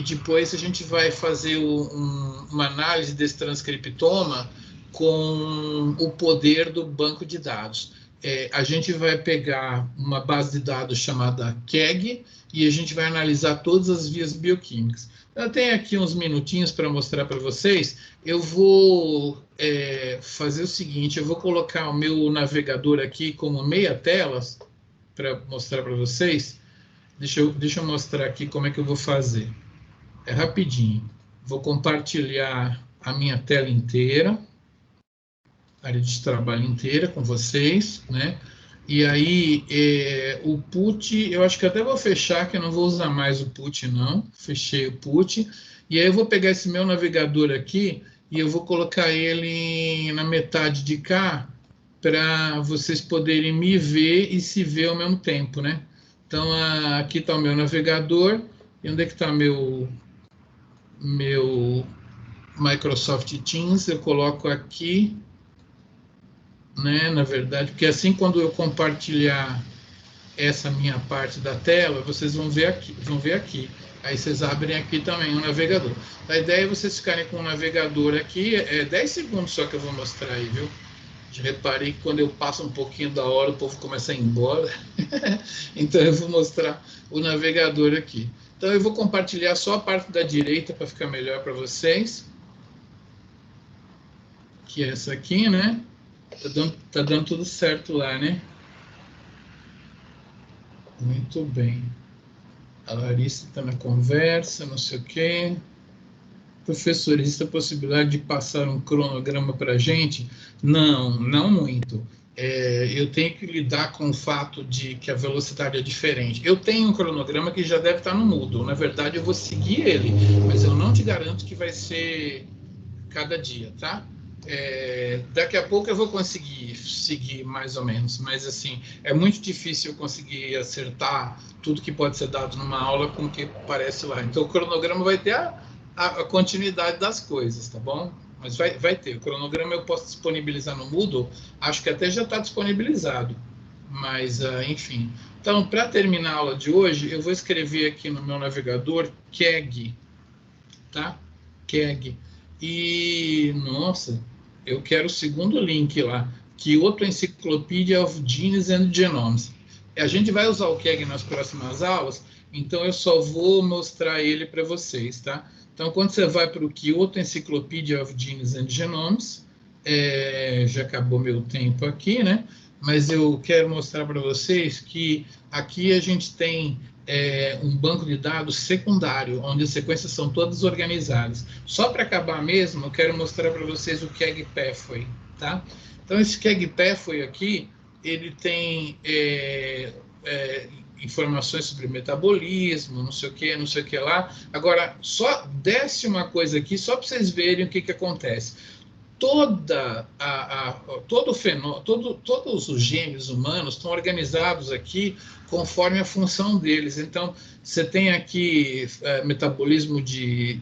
depois a gente vai fazer uma análise desse transcriptoma com o poder do banco de dados. A gente vai pegar uma base de dados chamada KEGG e a gente vai analisar todas as vias bioquímicas. Eu tenho aqui uns minutinhos para mostrar para vocês. Eu vou fazer o seguinte, eu vou colocar o meu navegador aqui como meia telas para mostrar para vocês. Deixa eu mostrar aqui como é que eu vou fazer. É rapidinho. Vou compartilhar a minha tela inteira, área de trabalho inteira com vocês, né? E aí, o PUT, eu acho que até vou fechar, que eu não vou usar mais o PUT, não. Fechei o PUT. E aí eu vou pegar esse meu navegador aqui e eu vou colocar ele na metade de cá para vocês poderem me ver e se ver ao mesmo tempo, né? Então, aqui está o meu navegador. E onde é que está meu Microsoft Teams? Eu coloco aqui, né? Na verdade, porque assim, quando eu compartilhar essa minha parte da tela, vocês vão ver aqui. Aí vocês abrem aqui também o navegador. A ideia é vocês ficarem com o navegador aqui. É 10 segundos só que eu vou mostrar aí, viu? Já reparei que quando eu passo um pouquinho da hora, o povo começa a ir embora. Então eu vou mostrar o navegador aqui. Então eu vou compartilhar só a parte da direita para ficar melhor para vocês. Que é essa aqui, né? Tá dando tudo certo lá, né? Muito bem. A Larissa está na conversa, não sei o quê. Professor, existe a possibilidade de passar um cronograma para a gente? Não, não muito. Eu tenho que lidar com o fato de que a velocidade é diferente. Eu tenho um cronograma que já deve estar no Moodle. Na verdade, eu vou seguir ele, mas eu não te garanto que vai ser cada dia, tá? Daqui a pouco eu vou conseguir seguir mais ou menos, mas assim, é muito difícil eu conseguir acertar tudo que pode ser dado numa aula com o que aparece lá. Então, o cronograma vai ter a continuidade das coisas, tá bom? Mas vai ter. O cronograma eu posso disponibilizar no Moodle, acho que até já está disponibilizado, mas enfim. Então, para terminar a aula de hoje, eu vou escrever aqui no meu navegador KEGG, tá? KEGG. E, nossa, eu quero o segundo link lá, Kyoto Encyclopedia of Genes and Genomes. A gente vai usar o KEGG nas próximas aulas, então eu só vou mostrar ele para vocês, tá? Então, quando você vai para o Kyoto Encyclopedia of Genes and Genomes, já acabou meu tempo aqui, né? Mas eu quero mostrar para vocês que aqui a gente tem um banco de dados secundário, onde as sequências são todas organizadas. Só para acabar mesmo, eu quero mostrar para vocês o KEGG Pathway, tá? Então, esse KEGG Pathway aqui, ele tem informações sobre metabolismo, não sei o que lá. Agora, só desce uma coisa aqui, só para vocês verem o que acontece. Todos os genes humanos estão organizados aqui conforme a função deles. Então, você tem aqui metabolismo de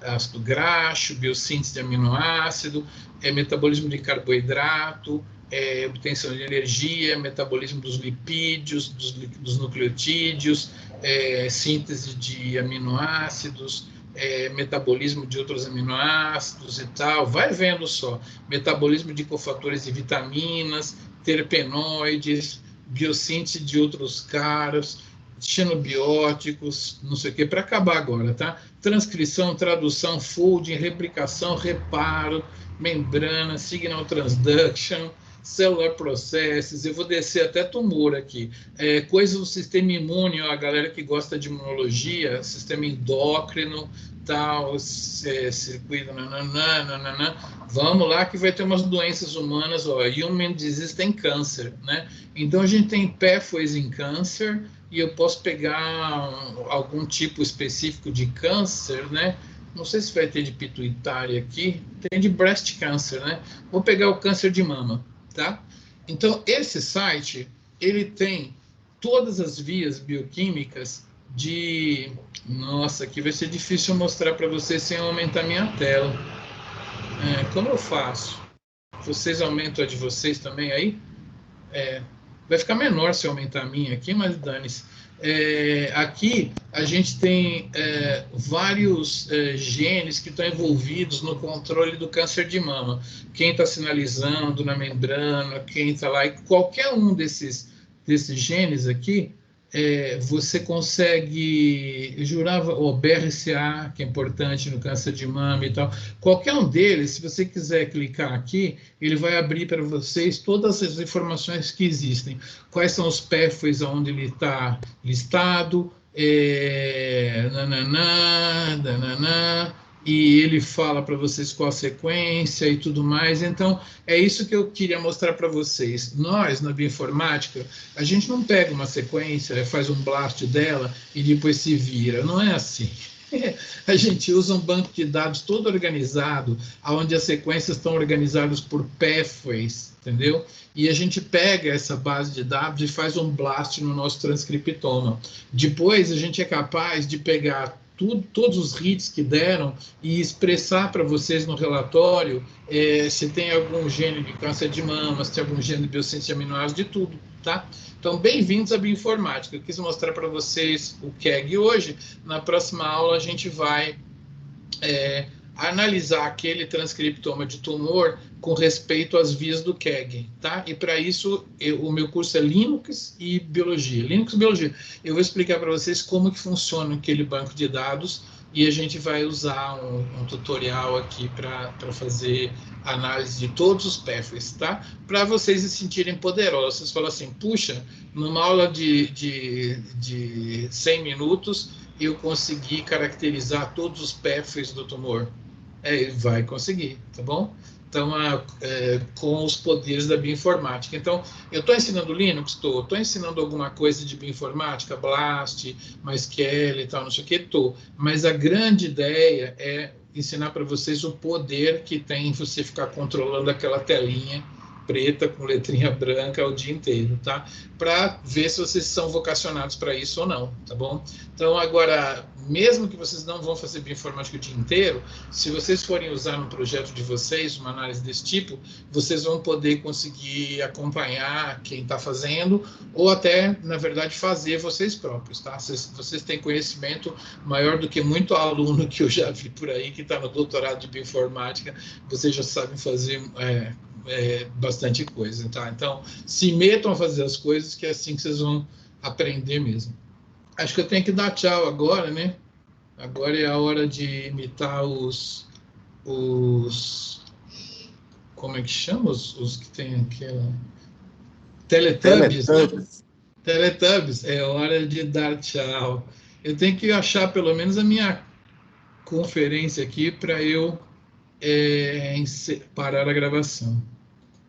ácido graxo, biossíntese de aminoácido, metabolismo de carboidrato, obtenção de energia, metabolismo dos lipídios, dos nucleotídeos, síntese de aminoácidos, metabolismo de outros aminoácidos e tal, vai vendo só, metabolismo de cofatores e vitaminas, terpenoides, biossíntese de outros caras, xenobióticos, não sei o que, para acabar agora, tá? Transcrição, tradução, folding, replicação, reparo, membrana, signal transduction, cellular processes, eu vou descer até tumor aqui, coisas do sistema imune, ó, a galera que gosta de imunologia, sistema endócrino, tal, circuito, nananã, vamos lá que vai ter umas doenças humanas, ó, human disease tem câncer, né? Então a gente tem pathways em câncer, e eu posso pegar algum tipo específico de câncer, né? Não sei se vai ter de pituitária aqui, tem de breast cancer, né? Vou pegar o câncer de mama, tá? Então, esse site, ele tem todas as vias bioquímicas de... Nossa, aqui vai ser difícil mostrar para vocês sem aumentar minha tela. Como eu faço? Vocês aumentam a de vocês também aí? Vai ficar menor se eu aumentar a minha aqui, mas dane-se. Aqui a gente tem vários genes que estão envolvidos no controle do câncer de mama. Quem está sinalizando na membrana, quem está lá, e qualquer um desses genes aqui, você consegue, eu jurava, o BRCA, que é importante no câncer de mama e tal, qualquer um deles, se você quiser clicar aqui, ele vai abrir para vocês todas as informações que existem, quais são os pathways onde ele está listado, e ele fala para vocês qual a sequência e tudo mais. Então, é isso que eu queria mostrar para vocês. Nós, na bioinformática, a gente não pega uma sequência, faz um blast dela e depois se vira. Não é assim. A gente usa um banco de dados todo organizado, onde as sequências estão organizadas por pathways, entendeu? E a gente pega essa base de dados e faz um blast no nosso transcriptoma. Depois, a gente é capaz de pegar todos os hits que deram e expressar para vocês no relatório se tem algum gene de câncer de mama, se tem algum gene de biossíntese de aminoácidos, de tudo, tá? Então, bem-vindos à bioinformática. Eu quis mostrar para vocês o KEGG hoje. Na próxima aula, a gente vai analisar aquele transcriptoma de tumor com respeito às vias do KEGG, tá? E para isso, o meu curso é Linux e Biologia. Linux e Biologia. Eu vou explicar para vocês como que funciona aquele banco de dados e a gente vai usar um tutorial aqui para fazer análise de todos os pathways, tá? Para vocês se sentirem poderosos. Vocês falam assim, puxa, numa aula de 100 minutos, eu consegui caracterizar todos os pathways do tumor. Vai conseguir, tá bom? Então, com os poderes da bioinformática. Então, eu estou ensinando Linux? Estou. Estou ensinando alguma coisa de bioinformática, BLAST, MySQL e tal, não sei o que? Estou. Mas a grande ideia é ensinar para vocês o poder que tem você ficar controlando aquela telinha preta com letrinha branca o dia inteiro, tá? Para ver se vocês são vocacionados para isso ou não, tá bom? Então, agora, mesmo que vocês não vão fazer bioinformática o dia inteiro, se vocês forem usar no projeto de vocês uma análise desse tipo, vocês vão poder conseguir acompanhar quem está fazendo ou até, na verdade, fazer vocês próprios, tá? Vocês têm conhecimento maior do que muito aluno que eu já vi por aí, que está no doutorado de bioinformática, vocês já sabem fazer bastante coisa, tá? Então, se metam a fazer as coisas, que é assim que vocês vão aprender mesmo. Acho que eu tenho que dar tchau agora, né? Agora é a hora de imitar os como é que chama? Os que tem aquela... Teletubbies, né? Teletubbies. É hora de dar tchau. Eu tenho que achar pelo menos a minha conferência aqui para eu parar a gravação.